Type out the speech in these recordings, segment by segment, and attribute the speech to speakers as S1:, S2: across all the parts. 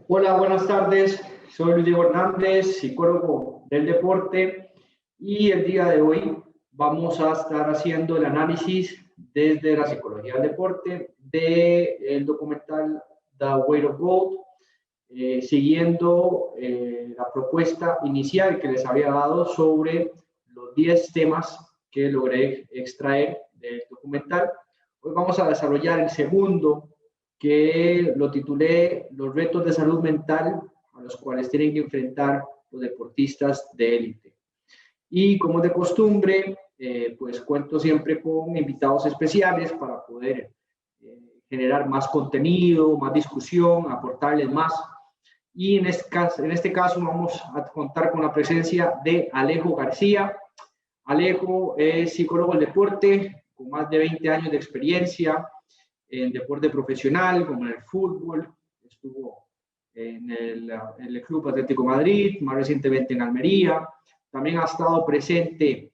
S1: Hola, buenas tardes. Soy Luis Diego Hernández, psicólogo del deporte, y el día de hoy vamos a estar haciendo el análisis desde la psicología del deporte del documental The Weight of Gold, siguiendo la propuesta inicial que les había dado sobre los 10 temas que logré extraer del documental. Hoy vamos a desarrollar el segundo, que lo titulé Los retos de salud mental a los cuales tienen que enfrentar los deportistas de élite. Y como de costumbre, pues cuento siempre con invitados especiales para poder generar más contenido, más discusión, aportarles más. Y en este caso vamos a contar con la presencia de Alejo García. Alejo es psicólogo del deporte, con más de 20 años de experiencia en deporte profesional, como en el fútbol. Estuvo en el Club Atlético Madrid, más recientemente en Almería. También ha estado presente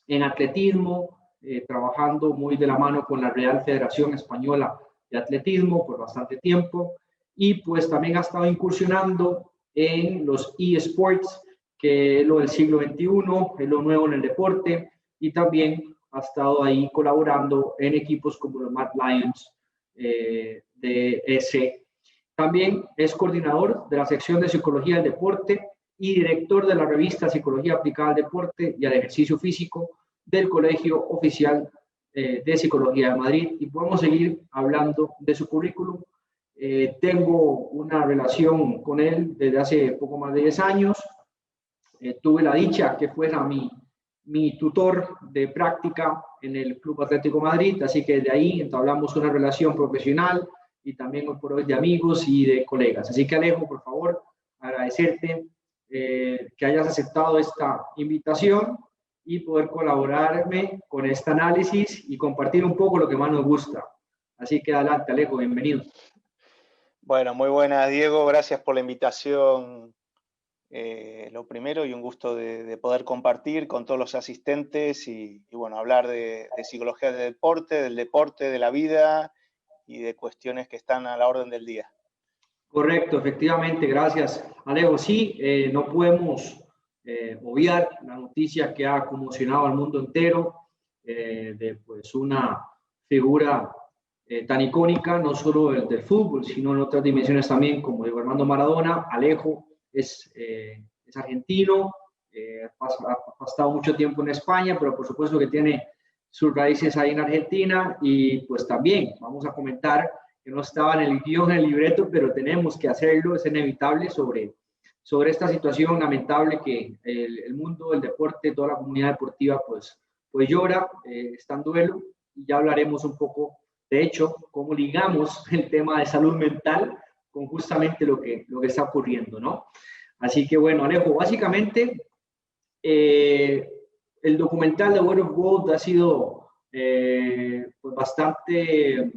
S1: en atletismo, trabajando muy de la mano con la Real Federación Española de Atletismo por bastante tiempo. Y pues también ha estado incursionando en los eSports, que es lo del siglo XXI, es lo nuevo en el deporte, y también ha estado ahí colaborando en equipos como los Mad Lions de ESE. También es coordinador de la sección de Psicología del Deporte y director de la revista Psicología Aplicada al Deporte y al Ejercicio Físico del Colegio Oficial de Psicología de Madrid. Y podemos seguir hablando de su currículum. Tengo una relación con él desde hace poco más de 10 años. Tuve la dicha que fuera mi tutor de práctica en el Club Atlético Madrid, así que de ahí entablamos una relación profesional y también hoy por hoy de amigos y de colegas. Así que Alejo, por favor, agradecerte que hayas aceptado esta invitación y poder colaborarme con este análisis y compartir un poco lo que más nos gusta. Así que adelante, Alejo, bienvenido.
S2: Bueno, muy buenas, Diego, gracias por la invitación. Lo primero, y un gusto de poder compartir con todos los asistentes y bueno, hablar de psicología del deporte, de la vida y de cuestiones que están a la orden del día.
S1: Correcto, efectivamente, gracias. Alejo, sí, no podemos obviar la noticia que ha conmocionado al mundo entero, de pues una figura tan icónica, no solo del fútbol, sino en otras dimensiones también, como Diego Armando Maradona. Alejo es argentino, ha estado mucho tiempo en España, pero por supuesto que tiene sus raíces ahí en Argentina. Y pues también vamos a comentar que no estaba en el guión, en el libreto, pero tenemos que hacerlo, es inevitable, sobre esta situación lamentable que el mundo del deporte, toda la comunidad deportiva pues llora, está en duelo, y ya hablaremos un poco, de hecho, cómo ligamos el tema de salud mental con justamente lo que está ocurriendo, ¿no? Así que bueno, Alejo, básicamente el documental de Weight of Gold ha sido pues bastante,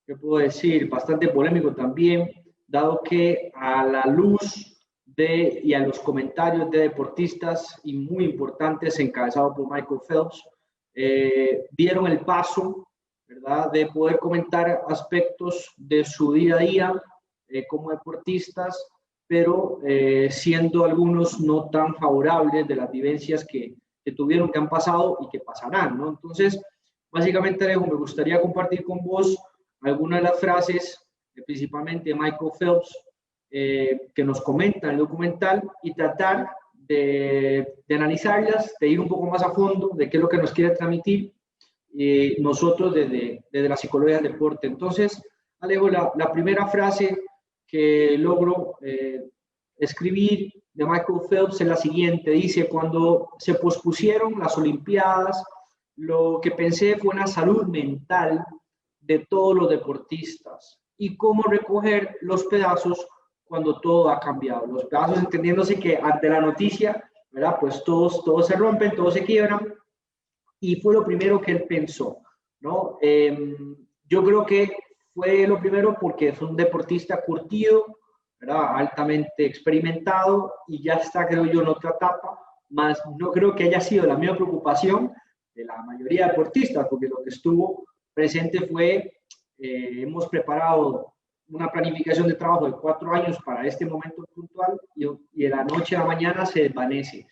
S1: ¿qué puedo decir? Bastante polémico también, dado que a la luz y a los comentarios de deportistas y muy importantes, encabezados por Michael Phelps, dieron el paso, ¿verdad?, de poder comentar aspectos de su día a día como deportistas, pero siendo algunos no tan favorables de las vivencias que tuvieron, que han pasado y que pasarán, ¿no? Entonces, básicamente, Alejo, me gustaría compartir con vos algunas de las frases, principalmente de Michael Phelps, que nos comenta el documental, y tratar de analizarlas, de ir un poco más a fondo de qué es lo que nos quiere transmitir nosotros desde la psicología del deporte. Entonces, Alejo, la primera frase que logro escribir de Michael Phelps es la siguiente. Dice: cuando se pospusieron las Olimpiadas, lo que pensé fue una salud mental de todos los deportistas y cómo recoger los pedazos cuando todo ha cambiado. Los pedazos entendiéndose que ante la noticia, ¿verdad?, pues todos se rompen, todos se quiebran, y fue lo primero que él pensó, ¿no? Yo creo que fue lo primero porque es un deportista curtido, ¿verdad?, altamente experimentado, y ya está, creo yo, en otra etapa, más no creo que haya sido la misma preocupación de la mayoría de deportistas, porque lo que estuvo presente fue, hemos preparado una planificación de trabajo de 4 años para este momento puntual y de la noche a la mañana se desvanece.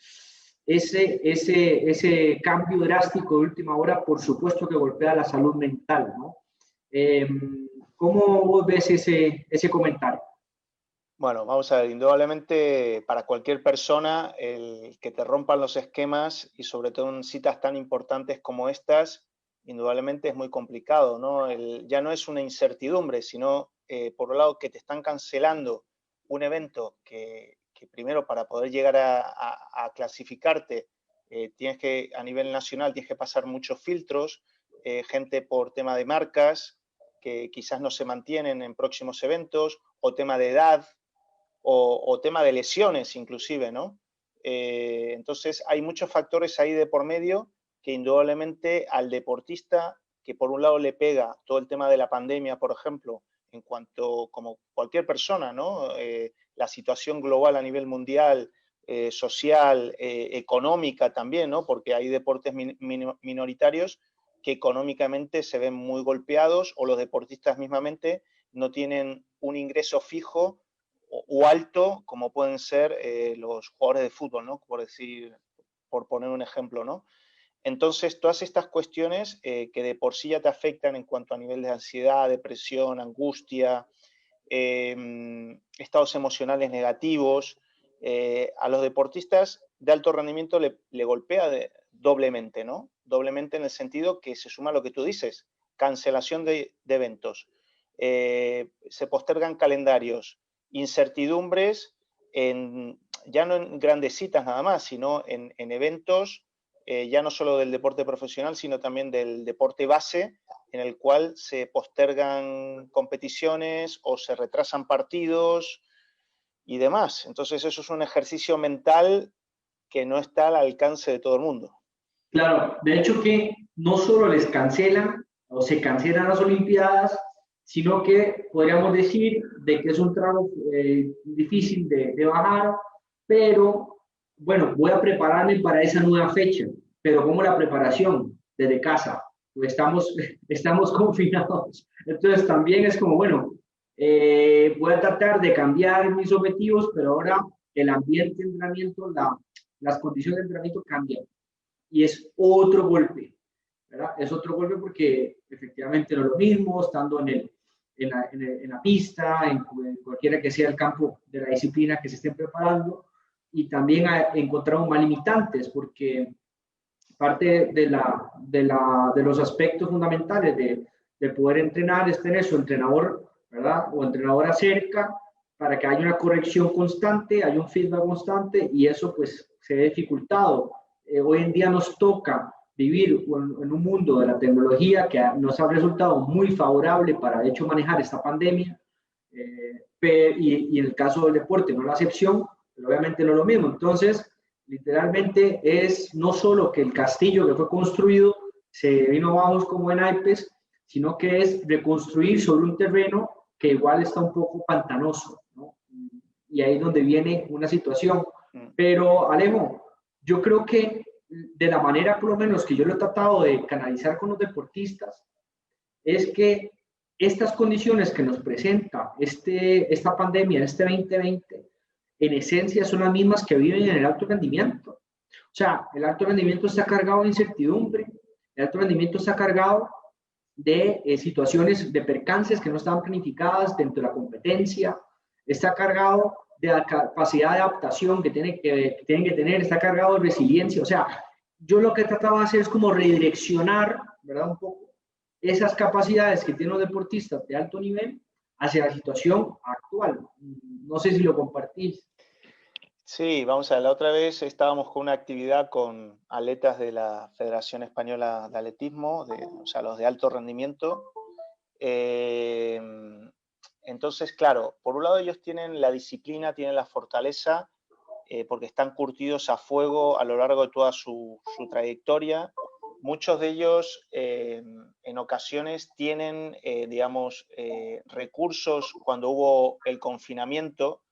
S1: Ese cambio drástico de última hora, por supuesto que golpea la salud mental, ¿no? ¿Cómo vos ves ese comentario?
S2: Bueno, vamos a ver, indudablemente para cualquier persona el que te rompan los esquemas y sobre todo en citas tan importantes como estas, indudablemente es muy complicado, ¿no? Ya no es una incertidumbre, sino por un lado que te están cancelando un evento que primero para poder llegar a clasificarte tienes que, a nivel nacional, tienes que pasar muchos filtros, gente por tema de marcas que quizás no se mantienen en próximos eventos, o tema de edad, o tema de lesiones inclusive, ¿no? Entonces hay muchos factores ahí de por medio que indudablemente al deportista, que por un lado le pega todo el tema de la pandemia, por ejemplo, en cuanto, como cualquier persona, ¿no? La situación global a nivel mundial, social, económica también, ¿no? Porque hay deportes minoritarios que económicamente se ven muy golpeados o los deportistas mismamente no tienen un ingreso fijo o alto, como pueden ser los jugadores de fútbol, ¿no? Por decir, por poner un ejemplo, ¿no? Entonces, todas estas cuestiones que de por sí ya te afectan en cuanto a nivel de ansiedad, depresión, angustia, estados emocionales negativos, a los deportistas de alto rendimiento le golpea doblemente, ¿no? Doblemente en el sentido que se suma lo que tú dices, cancelación de eventos, se postergan calendarios, incertidumbres, ya no en grandes citas nada más, sino en eventos, ya no solo del deporte profesional, sino también del deporte base, en el cual se postergan competiciones o se retrasan partidos y demás. Entonces eso es un ejercicio mental que no está al alcance de todo el mundo.
S1: Claro, de hecho que no solo les cancelan o se cancelan las Olimpiadas, sino que podríamos decir de que es un trago difícil de bajar, pero bueno, voy a prepararme para esa nueva fecha, pero ¿cómo la preparación? Desde casa, pues estamos confinados, entonces también es como, bueno, voy a tratar de cambiar mis objetivos, pero ahora el ambiente de entrenamiento, las condiciones de entrenamiento cambian y es otro golpe, ¿verdad? Es otro golpe porque efectivamente no es lo mismo estando en la pista, en cualquiera que sea el campo de la disciplina que se estén preparando, y también encontramos más limitantes porque parte de los aspectos fundamentales de poder entrenar es tener su entrenador, ¿verdad? O entrenadora cerca para que haya una corrección constante, haya un feedback constante y eso pues se ve dificultado. Hoy en día nos toca vivir en un mundo de la tecnología que nos ha resultado muy favorable para de hecho manejar esta pandemia y en el caso del deporte no la excepción, pero obviamente no es lo mismo. Entonces, literalmente es no solo que el castillo que fue construido se vino abajo como en naipes, sino que es reconstruir sobre un terreno que igual está un poco pantanoso, ¿no? Y ahí es donde viene una situación. Pero Alejo, yo creo que de la manera por lo menos que yo lo he tratado de canalizar con los deportistas, es que estas condiciones que nos presenta esta pandemia, este 2020, en esencia son las mismas que viven en el alto rendimiento. O sea, el alto rendimiento está cargado de incertidumbre, el alto rendimiento está cargado de situaciones de percances que no estaban planificadas dentro de la competencia, está cargado de la capacidad de adaptación que tienen que tener, está cargado de resiliencia. O sea, yo lo que trataba de hacer es como redireccionar, ¿verdad? Un poco esas capacidades que tienen los deportistas de alto nivel hacia la situación actual. No sé si lo compartís.
S2: Sí, vamos a ver, la otra vez estábamos con una actividad con atletas de la Federación Española de Atletismo, o sea, los de alto rendimiento. Entonces, claro, por un lado ellos tienen la disciplina, tienen la fortaleza, porque están curtidos a fuego a lo largo de toda su trayectoria. Muchos de ellos en ocasiones tienen, digamos, recursos cuando hubo el confinamiento,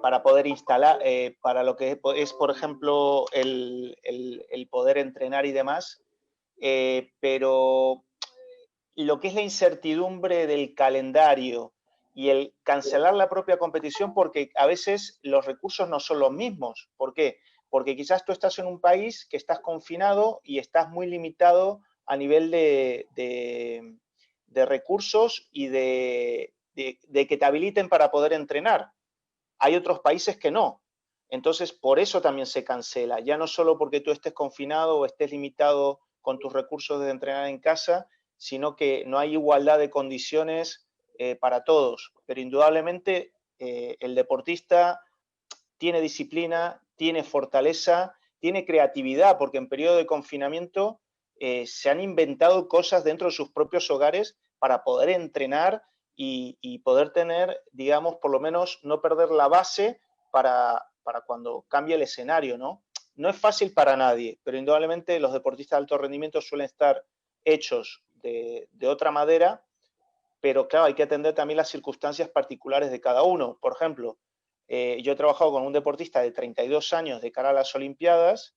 S2: para poder instalar, para lo que es, por ejemplo, el poder entrenar y demás, pero lo que es la incertidumbre del calendario y el cancelar la propia competición, porque a veces los recursos no son los mismos. ¿Por qué? Porque quizás tú estás en un país que estás confinado y estás muy limitado a nivel de recursos y de que te habiliten para poder entrenar. Hay otros países que no. Entonces, por eso también se cancela. Ya no solo porque tú estés confinado o estés limitado con tus recursos de entrenar en casa, sino que no hay igualdad de condiciones para todos. Pero indudablemente el deportista tiene disciplina, tiene fortaleza, tiene creatividad, porque en periodo de confinamiento se han inventado cosas dentro de sus propios hogares para poder entrenar y poder tener, digamos, por lo menos no perder la base para cuando cambie el escenario, ¿no? No es fácil para nadie, pero indudablemente los deportistas de alto rendimiento suelen estar hechos de otra madera, pero claro, hay que atender también las circunstancias particulares de cada uno. Por ejemplo, yo he trabajado con un deportista de 32 años de cara a las Olimpiadas,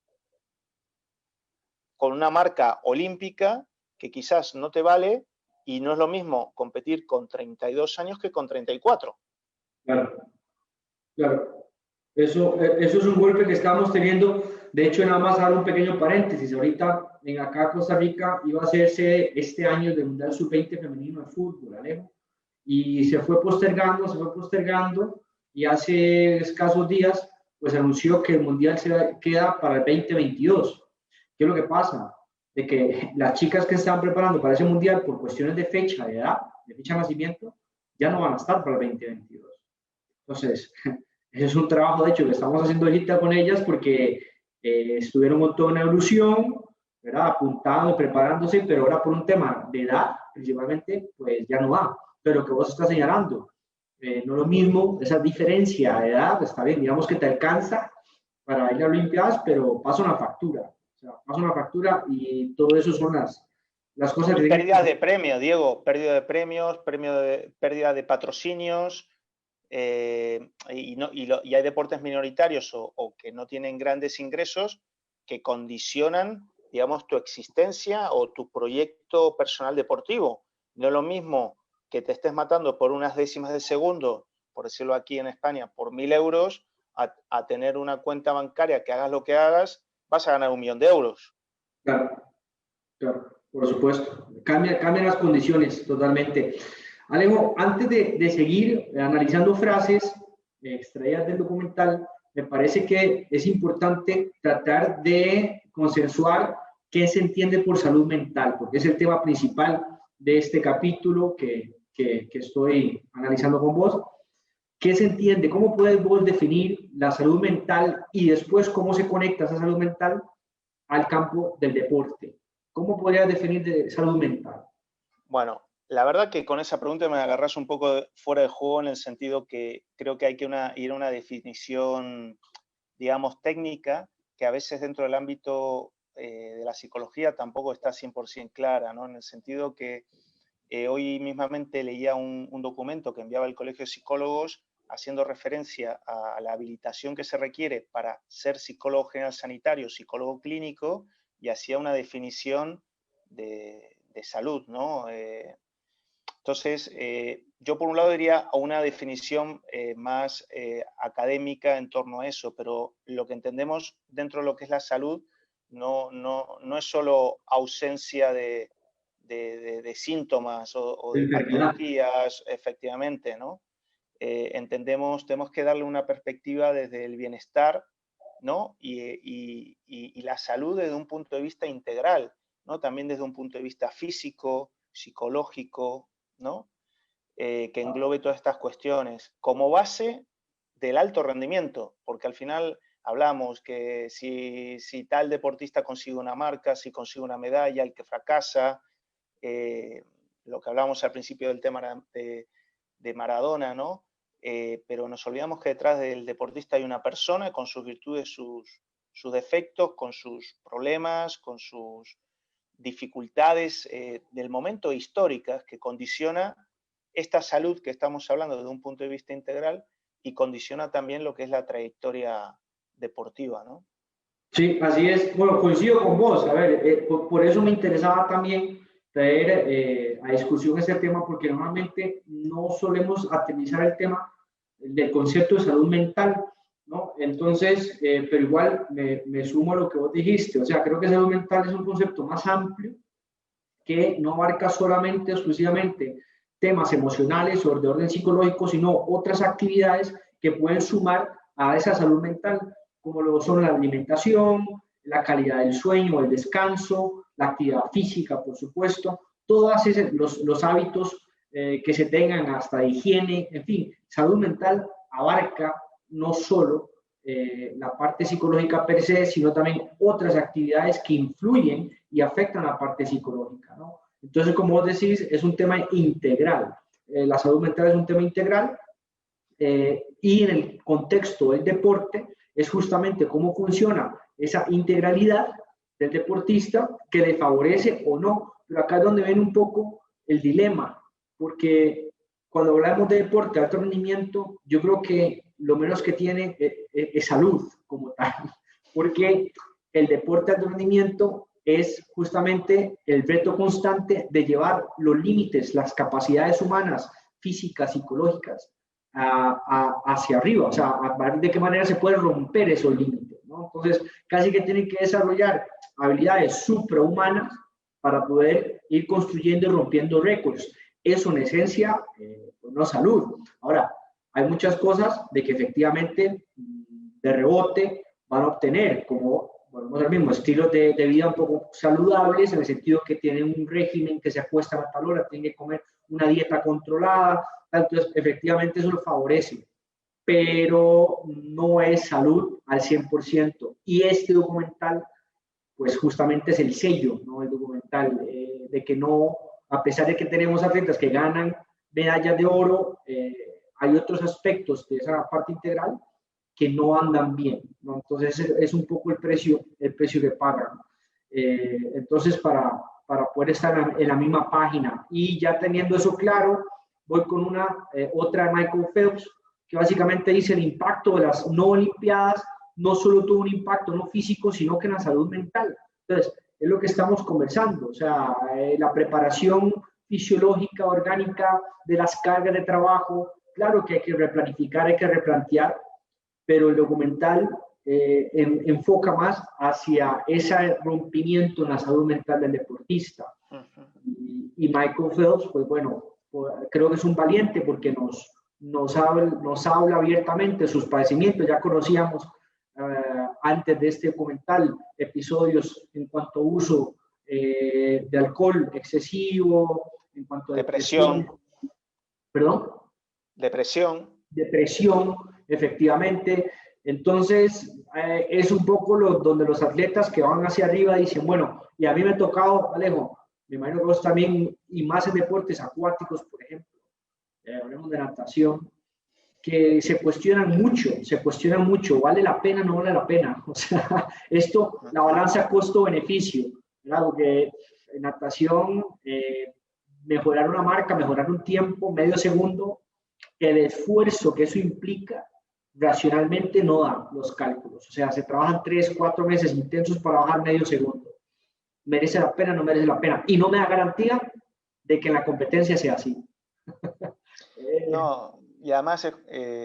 S2: con una marca olímpica que quizás no te vale, y no es lo mismo competir con 32 años que con 34.
S1: Claro, claro. Eso es un golpe que estamos teniendo. De hecho, nada más hago un pequeño paréntesis. Ahorita en acá Costa Rica iba a hacerse este año del Mundial Sub-20 femenino de fútbol, Alejo. Y se fue postergando, y hace escasos días pues anunció que el Mundial se queda para el 2022. ¿Qué es lo que pasa? De que las chicas que estaban preparando para ese Mundial por cuestiones de fecha, de edad, de fecha de nacimiento, ya no van a estar para el 2022. Entonces, ese es un trabajo, de hecho, que estamos haciendo ahorita con ellas porque estuvieron con toda una evolución, ¿verdad? Apuntando, preparándose, pero ahora por un tema de edad, principalmente, pues ya no va. Pero lo que vos estás señalando, no es lo mismo, esa diferencia de edad, está bien, digamos que te alcanza para ir a Olimpiadas, pero pasa una factura. O sea, pasa una factura y todo eso son las cosas que...
S2: Pérdidas de premios, Diego, pérdida de premios, pérdida de patrocinios, y hay deportes minoritarios o que no tienen grandes ingresos que condicionan, digamos, tu existencia o tu proyecto personal deportivo. No es lo mismo que te estés matando por unas décimas de segundo, por decirlo aquí en España, por 1.000 euros, a tener una cuenta bancaria que hagas lo que hagas, vas a ganar 1.000.000 de euros.
S1: Claro, claro, por supuesto. Cambian las condiciones totalmente. Alejo, antes de seguir analizando frases extraídas del documental, me parece que es importante tratar de consensuar qué se entiende por salud mental, porque es el tema principal de este capítulo que estoy analizando con vos. ¿Qué se entiende? ¿Cómo puedes vos definir la salud mental y después cómo se conecta esa salud mental al campo del deporte? ¿Cómo podrías definir de salud mental?
S2: Bueno, la verdad que con esa pregunta me agarras un poco fuera de juego, en el sentido que creo que hay que ir a una definición, digamos, técnica, que a veces dentro del ámbito de la psicología tampoco está 100% clara, ¿no? En el sentido que hoy mismamente leía un documento que enviaba el Colegio de Psicólogos haciendo referencia a la habilitación que se requiere para ser psicólogo general sanitario, psicólogo clínico, y hacía una definición de salud, ¿no? Entonces, yo por un lado diría a una definición más académica en torno a eso, pero lo que entendemos dentro de lo que es la salud no es solo ausencia de síntomas o de patologías, efectivamente, ¿no? Tenemos que darle una perspectiva desde el bienestar, ¿no? Y la salud desde un punto de vista integral, ¿no? También desde un punto de vista físico, psicológico, ¿no? Que englobe todas estas cuestiones como base del alto rendimiento, porque al final hablamos que si tal deportista consigue una marca, si consigue una medalla, el que fracasa, lo que hablábamos al principio del tema de Maradona, ¿no? Pero nos olvidamos que detrás del deportista hay una persona con sus virtudes, sus defectos, con sus problemas, con sus dificultades del momento históricas, que condiciona esta salud que estamos hablando desde un punto de vista integral y condiciona también lo que es la trayectoria deportiva, ¿no?
S1: Sí, así es. Bueno, coincido con vos. A ver, por eso me interesaba también traer a discusión este tema, porque normalmente no solemos aterrizar el tema del concepto de salud mental, ¿no? Entonces, pero igual me sumo a lo que vos dijiste, o sea, creo que salud mental es un concepto más amplio que no abarca solamente, exclusivamente, temas emocionales o de orden psicológico, sino otras actividades que pueden sumar a esa salud mental, como lo son la alimentación, la calidad del sueño, el descanso, la actividad física, por supuesto, todos los hábitos que se tengan, hasta de higiene, en fin, salud mental abarca no solo la parte psicológica per se, sino también otras actividades que influyen y afectan la parte psicológica, ¿no? Entonces, como vos decís, es un tema integral. La salud mental es un tema integral y en el contexto del deporte es justamente cómo funciona esa integralidad del deportista que le favorece o no. Pero acá es donde ven un poco el dilema, porque cuando hablamos de deporte de alto rendimiento, yo creo que lo menos que tiene es salud como tal, porque el deporte de alto rendimiento es justamente el reto constante de llevar los límites, las capacidades humanas, físicas, psicológicas, hacia arriba, o sea, a ver de qué manera se puede romper esos límites, ¿no? Entonces, casi que tienen que desarrollar habilidades suprahumanas para poder ir construyendo y rompiendo récords. Eso en esencia no es salud. Ahora, hay muchas cosas de que efectivamente de rebote van a obtener, como volvemos al mismo, estilos de vida un poco saludables, en el sentido que tienen un régimen, que se acuestan a tal hora, tienen que comer una dieta controlada, entonces efectivamente eso lo favorece, pero no es salud al 100%. Y este documental, pues justamente es el sello, ¿no? El documental, de que no, a pesar de que tenemos atletas que ganan medallas de oro, hay otros aspectos de esa parte integral que no andan bien, ¿no? Entonces es un poco el precio que pagan. Entonces, para poder estar en la misma página y ya teniendo eso claro, voy con otra de Michael Phelps, que básicamente dice el impacto de las no olimpiadas no solo tuvo un impacto no físico, sino que en la salud mental. Entonces, es lo que estamos conversando, o sea, la preparación fisiológica, orgánica de las cargas de trabajo, claro que hay que replanificar, hay que replantear, pero el documental enfoca más hacia ese rompimiento en la salud mental del deportista. Y Michael Phelps, pues bueno, creo que es un valiente porque nos habla abiertamente de sus padecimientos. Ya conocíamos antes de este documental episodios en cuanto a uso de alcohol excesivo, en cuanto a
S2: depresión.
S1: ¿Perdón? Depresión, efectivamente. Entonces, es un poco donde los atletas que van hacia arriba dicen, bueno, y a mí me ha tocado, Alejo, me imagino que vos también, y más en deportes acuáticos, por ejemplo, hablemos de natación, que se cuestionan mucho, ¿vale la pena, no vale la pena? O sea, esto, la balanza costo-beneficio, ¿verdad? Porque en natación, mejorar una marca, mejorar un tiempo, medio segundo, el esfuerzo que eso implica, racionalmente no da los cálculos. O sea, se trabajan 3, 4 meses intensos para bajar medio segundo. ¿Merece la pena? No merece la pena. Y no me da garantía de que en la competencia sea así.
S2: No, y además,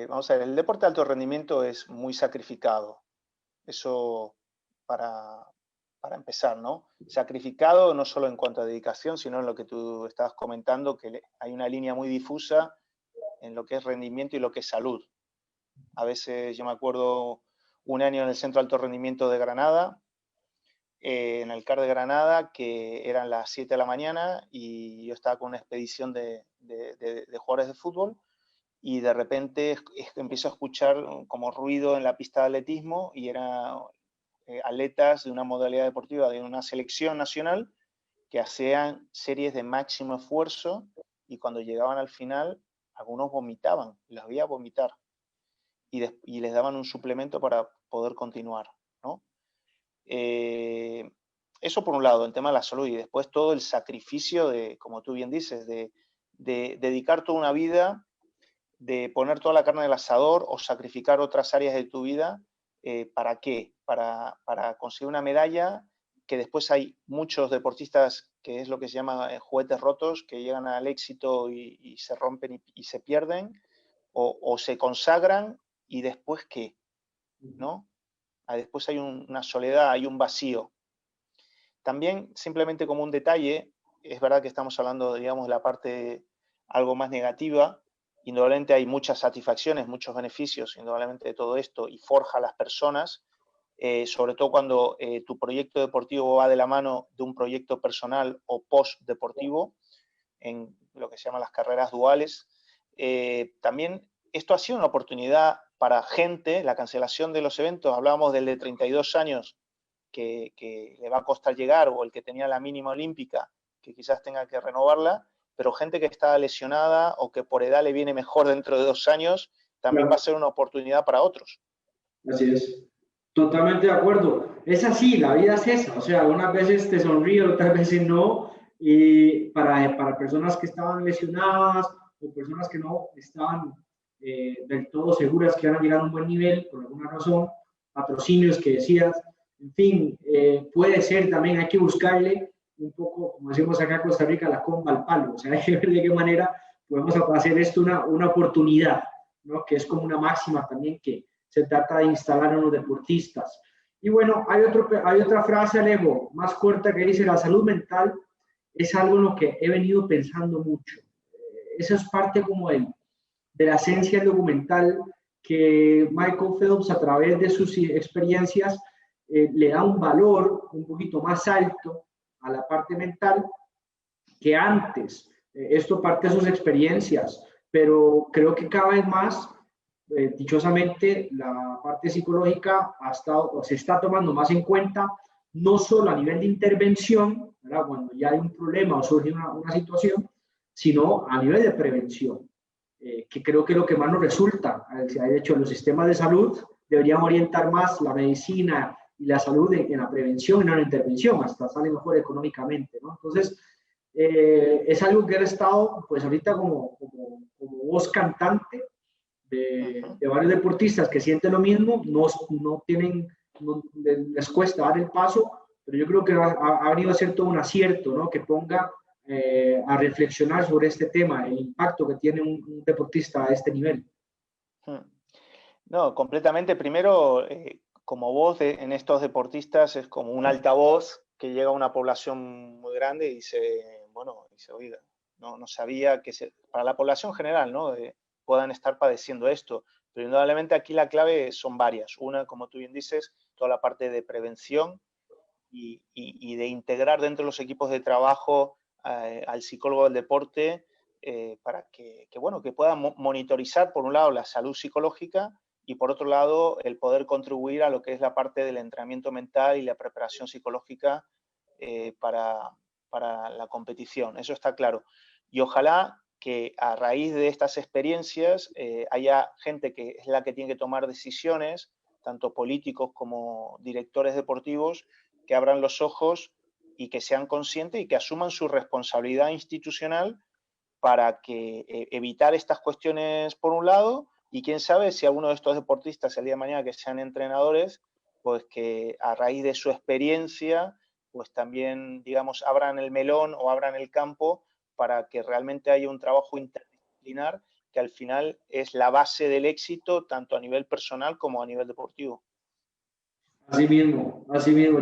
S2: vamos a ver, el deporte de alto rendimiento es muy sacrificado. Eso para empezar, ¿no? Sacrificado no solo en cuanto a dedicación, sino en lo que tú estabas comentando, que hay una línea muy difusa en lo que es rendimiento y lo que es salud. A veces yo me acuerdo un año en el Centro de Alto Rendimiento de Granada, en el CAR de Granada, que eran las 7 de la mañana y yo estaba con una expedición de jugadores de fútbol y de repente empiezo a escuchar como ruido en la pista de atletismo y eran atletas de una modalidad deportiva de una selección nacional que hacían series de máximo esfuerzo y cuando llegaban al final algunos vomitaban, los veía vomitar y les daban un suplemento para poder continuar, ¿no? Eso por un lado, el tema de la salud, y después todo el sacrificio de, como tú bien dices, de dedicar toda una vida, de poner toda la carne en el asador o sacrificar otras áreas de tu vida. ¿Para qué? Para conseguir una medalla que después hay muchos deportistas que es lo que se llama juguetes rotos, que llegan al éxito y se rompen y se pierden, o se consagran y después ¿qué? ¿No? Después hay una soledad, hay un vacío. También, simplemente como un detalle, es verdad que estamos hablando, digamos, de la parte algo más negativa. Indudablemente hay muchas satisfacciones, muchos beneficios, indudablemente, de todo esto, y forja a las personas, sobre todo cuando tu proyecto deportivo va de la mano de un proyecto personal o post-deportivo, en lo que se llaman las carreras duales. También esto ha sido una oportunidad para gente, la cancelación de los eventos, hablábamos del de 32 años, que le va a costar llegar, o el que tenía la mínima olímpica, que quizás tenga que renovarla, pero gente que está lesionada o que por edad le viene mejor dentro de 2 años, también va a ser una oportunidad para otros.
S1: Así es. Totalmente de acuerdo. Es así, la vida es esa. O sea, algunas veces te sonríe, otras veces no. Y para personas que estaban lesionadas o personas que no estaban del todo seguras que van a llegar a un buen nivel, por alguna razón, patrocinios que decías, en fin, puede ser también, hay que buscarle un poco, como decimos acá en Costa Rica, la comba al palo. O sea, hay que ver de qué manera podemos hacer esto una oportunidad, ¿no? Que es como una máxima también que se trata de instalar en los deportistas. Y bueno, hay otra frase, Alejo, más corta, que dice: la salud mental es algo en lo que he venido pensando mucho. Eso es parte como de la esencia del documental, que Michael Phelps, a través de sus experiencias, le da un valor un poquito más alto a la parte mental que antes. Esto parte de sus experiencias, pero creo que cada vez más, dichosamente, la parte psicológica se está tomando más en cuenta, no solo a nivel de intervención, ¿verdad?, cuando ya hay un problema o surge una situación, sino a nivel de prevención, que creo que es lo que más nos resulta. De hecho, los sistemas de salud deberían orientar más la medicina y la salud en la prevención y no en la intervención, hasta sale mejor económicamente, ¿no? Entonces, es algo que he estado, pues ahorita como voz cantante de varios deportistas que sienten lo mismo, no tienen, les cuesta dar el paso, pero yo creo que ha venido a ser todo un acierto, ¿no? Que ponga a reflexionar sobre este tema, el impacto que tiene un deportista a este nivel.
S2: No, completamente. Primero, como voz en estos deportistas es como un altavoz que llega a una población muy grande y dice, bueno, oiga, no sabía que para la población general, ¿no?, puedan estar padeciendo esto. Pero indudablemente aquí la clave son varias. Una, como tú bien dices, toda la parte de prevención y de integrar dentro de los equipos de trabajo al psicólogo del deporte, para que pueda monitorizar, por un lado, la salud psicológica, y por otro lado, el poder contribuir a lo que es la parte del entrenamiento mental y la preparación psicológica para la competición. Eso está claro. Y ojalá que a raíz de estas experiencias haya gente que es la que tiene que tomar decisiones, tanto políticos como directores deportivos, que abran los ojos y que sean conscientes y que asuman su responsabilidad institucional para evitar estas cuestiones por un lado, y quién sabe si alguno de estos deportistas el día de mañana que sean entrenadores, pues que a raíz de su experiencia, pues también, digamos, abran el melón o abran el campo para que realmente haya un trabajo interdisciplinar que al final es la base del éxito tanto a nivel personal como a nivel deportivo.
S1: Así mismo.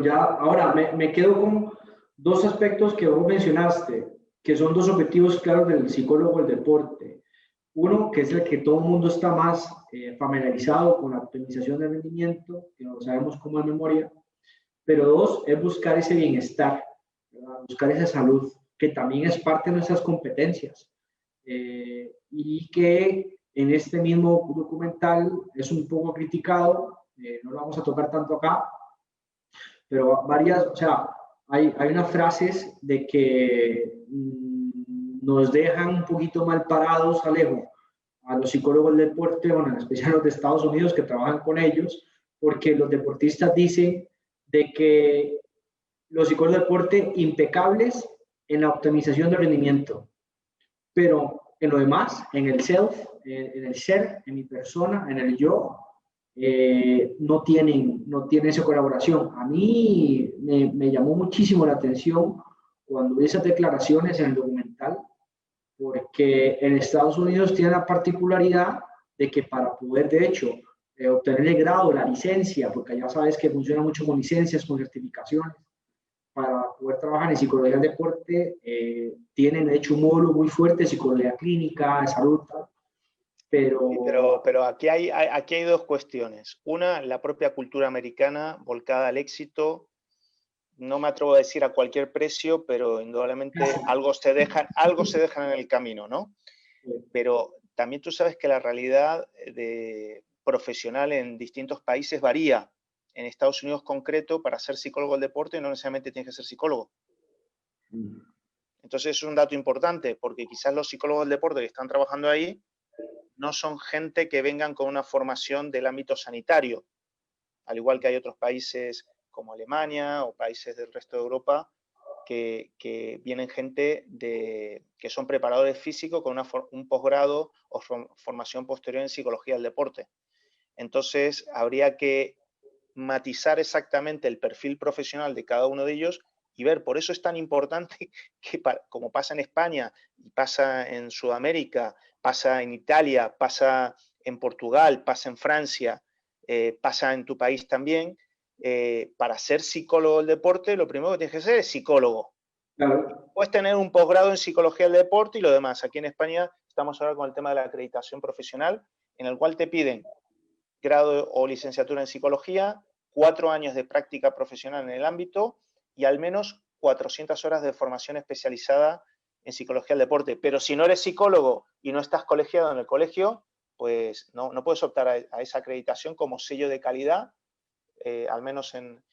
S1: Ya, ahora me quedo con dos aspectos que vos mencionaste, que son dos objetivos claros del psicólogo del deporte. Uno, que es el que todo el mundo está más familiarizado con la optimización del rendimiento, que no sabemos cómo es memoria. Pero dos, es buscar ese bienestar, ¿verdad?, buscar esa salud, que también es parte de nuestras competencias. Y que en este mismo documental es un poco criticado, no lo vamos a tocar tanto acá, pero varias, o sea, hay unas frases de que nos dejan un poquito mal parados, Alejo, a los psicólogos del deporte, bueno, en especial los de Estados Unidos que trabajan con ellos, porque los deportistas dicen de que los psicólogos del deporte impecables en la optimización del rendimiento, pero en lo demás, en el self, en el ser, en mi persona, en el yo, no tienen esa colaboración. A mí me llamó muchísimo la atención cuando vi esas declaraciones en el documental, porque en Estados Unidos tiene la particularidad de que para poder, de hecho, obtener el grado, la licencia, porque ya sabes que funciona mucho con licencias, con certificaciones, para poder trabajar en psicología del deporte, tienen de hecho un módulo muy fuerte de psicología clínica, de salud,
S2: Pero aquí hay dos cuestiones. Una, la propia cultura americana volcada al éxito. No me atrevo a decir a cualquier precio, pero indudablemente algo se dejan en el camino, ¿no? Pero también tú sabes que la realidad profesional en distintos países varía. En Estados Unidos concreto, para ser psicólogo del deporte no necesariamente tienes que ser psicólogo. Entonces es un dato importante, porque quizás los psicólogos del deporte que están trabajando ahí no son gente que vengan con una formación del ámbito sanitario, al igual que hay otros países como Alemania o países del resto de Europa que vienen gente que son preparadores físicos con un posgrado o formación posterior en psicología del deporte. Entonces, habría que matizar exactamente el perfil profesional de cada uno de ellos y ver, por eso es tan importante que, como pasa en España, pasa en Sudamérica, pasa en Italia, pasa en Portugal, pasa en Francia, pasa en tu país también, para ser psicólogo del deporte, lo primero que tienes que ser es psicólogo.
S1: Claro.
S2: Puedes tener un posgrado en psicología del deporte y lo demás. Aquí en España estamos ahora con el tema de la acreditación profesional, en el cual te piden grado o licenciatura en psicología, 4 años de práctica profesional en el ámbito y al menos 400 horas de formación especializada en psicología del deporte. Pero si no eres psicólogo y no estás colegiado en el colegio, pues no puedes optar a esa acreditación como sello de calidad, al menos en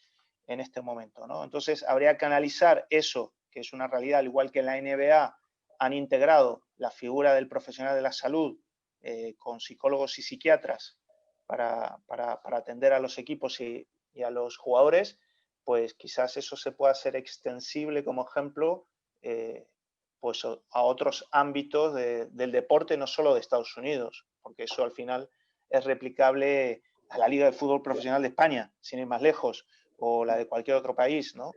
S2: este momento, ¿no? Entonces habría que analizar eso, que es una realidad, al igual que en la NBA han integrado la figura del profesional de la salud con psicólogos y psiquiatras para atender a los equipos y a los jugadores, pues quizás eso se pueda hacer extensible como ejemplo pues a otros ámbitos del deporte, no solo de Estados Unidos, porque eso al final es replicable a la Liga de Fútbol Profesional de España, sin ir más lejos, o la de cualquier otro país, ¿no?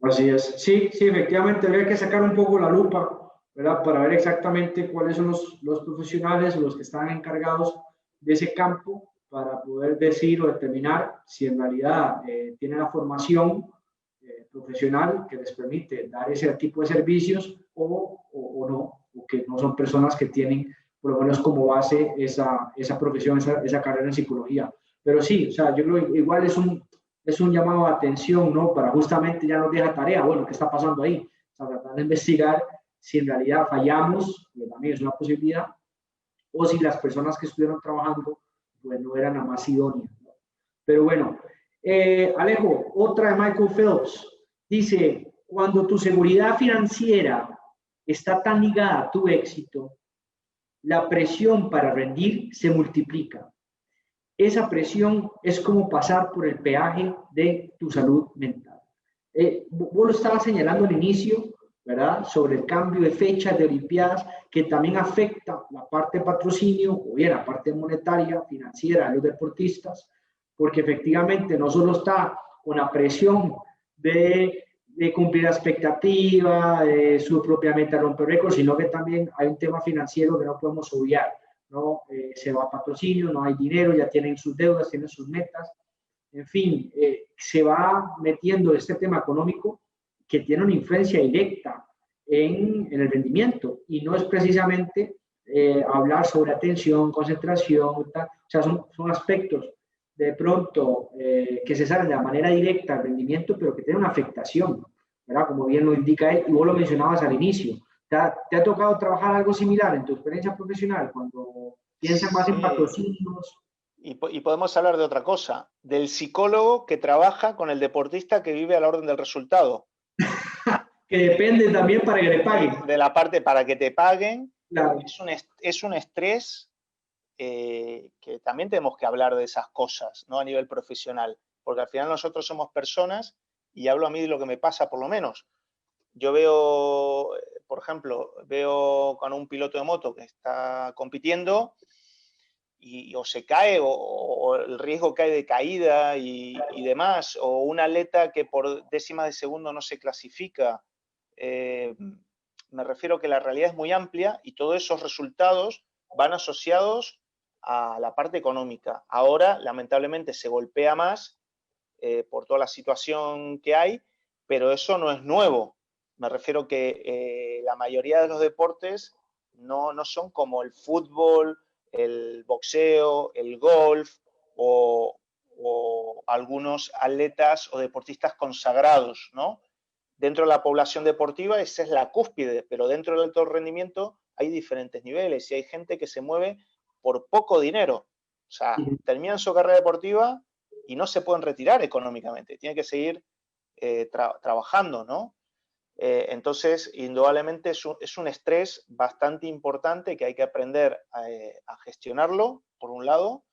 S1: Así es. Sí, sí, efectivamente, habría que sacar un poco la lupa, ¿verdad? Para ver exactamente cuáles son los profesionales o los que están encargados de ese campo para poder decir o determinar si en realidad tienen la formación profesional que les permite dar ese tipo de servicios o no, o que no son personas que tienen por lo menos como base esa profesión, esa carrera en psicología. Pero sí, o sea, yo creo que igual es un llamado de atención, ¿no? Para justamente ya nos deja tarea, bueno, ¿qué está pasando ahí? O sea, tratar de investigar si en realidad fallamos, que también es una posibilidad, o si las personas que estuvieron trabajando, pues no eran las más idóneas, ¿no? Pero bueno, Alejo, otra de Michael Phelps, dice, cuando tu seguridad financiera está tan ligada a tu éxito, la presión para rendir se multiplica. Esa presión es como pasar por el peaje de tu salud mental. Vos lo estabas señalando al inicio, ¿verdad? Sobre el cambio de fechas de Olimpiadas, que también afecta la parte de patrocinio, o bien la parte monetaria, financiera de los deportistas, porque efectivamente no solo está con la presión de cumplir la expectativa, de su propia meta romper récords, sino que también hay un tema financiero que no podemos obviar. ¿No? Se va a patrocinio, no hay dinero, ya tienen sus deudas, tienen sus metas, en fin, se va metiendo este tema económico que tiene una influencia directa en el rendimiento y no es precisamente hablar sobre atención, concentración, tal. O sea, son aspectos de pronto que se salen de la manera directa al rendimiento, pero que tienen una afectación, ¿verdad? Como bien lo indica él, y vos lo mencionabas al inicio. ¿Te ha tocado trabajar algo similar en tu experiencia profesional cuando piensas más en
S2: Sí.
S1: patrocinios?
S2: Y podemos hablar de otra cosa, del psicólogo que trabaja con el deportista que vive a la orden del resultado.
S1: Que depende también para que le paguen.
S2: De la parte para que te paguen,
S1: Claro.
S2: es un estrés que también tenemos que hablar de esas cosas, ¿no? A nivel profesional, porque al final nosotros somos personas y hablo a mí de lo que me pasa por lo menos. Yo veo, por ejemplo, veo con un piloto de moto que está compitiendo o se cae o el riesgo cae de caída y demás, o un atleta que por décimas de segundo no se clasifica. Me refiero que la realidad es muy amplia y todos esos resultados van asociados a la parte económica. Ahora, lamentablemente, se golpea más por toda la situación que hay, pero eso no es nuevo. Me refiero que la mayoría de los deportes no son como el fútbol, el boxeo, el golf o algunos atletas o deportistas consagrados, ¿no? Dentro de la población deportiva esa es la cúspide, pero dentro del alto rendimiento hay diferentes niveles y hay gente que se mueve por poco dinero. O sea, terminan su carrera deportiva y no se pueden retirar económicamente, tienen que seguir trabajando, ¿no? Entonces, indudablemente es un estrés bastante importante que hay que aprender a gestionarlo, por un lado,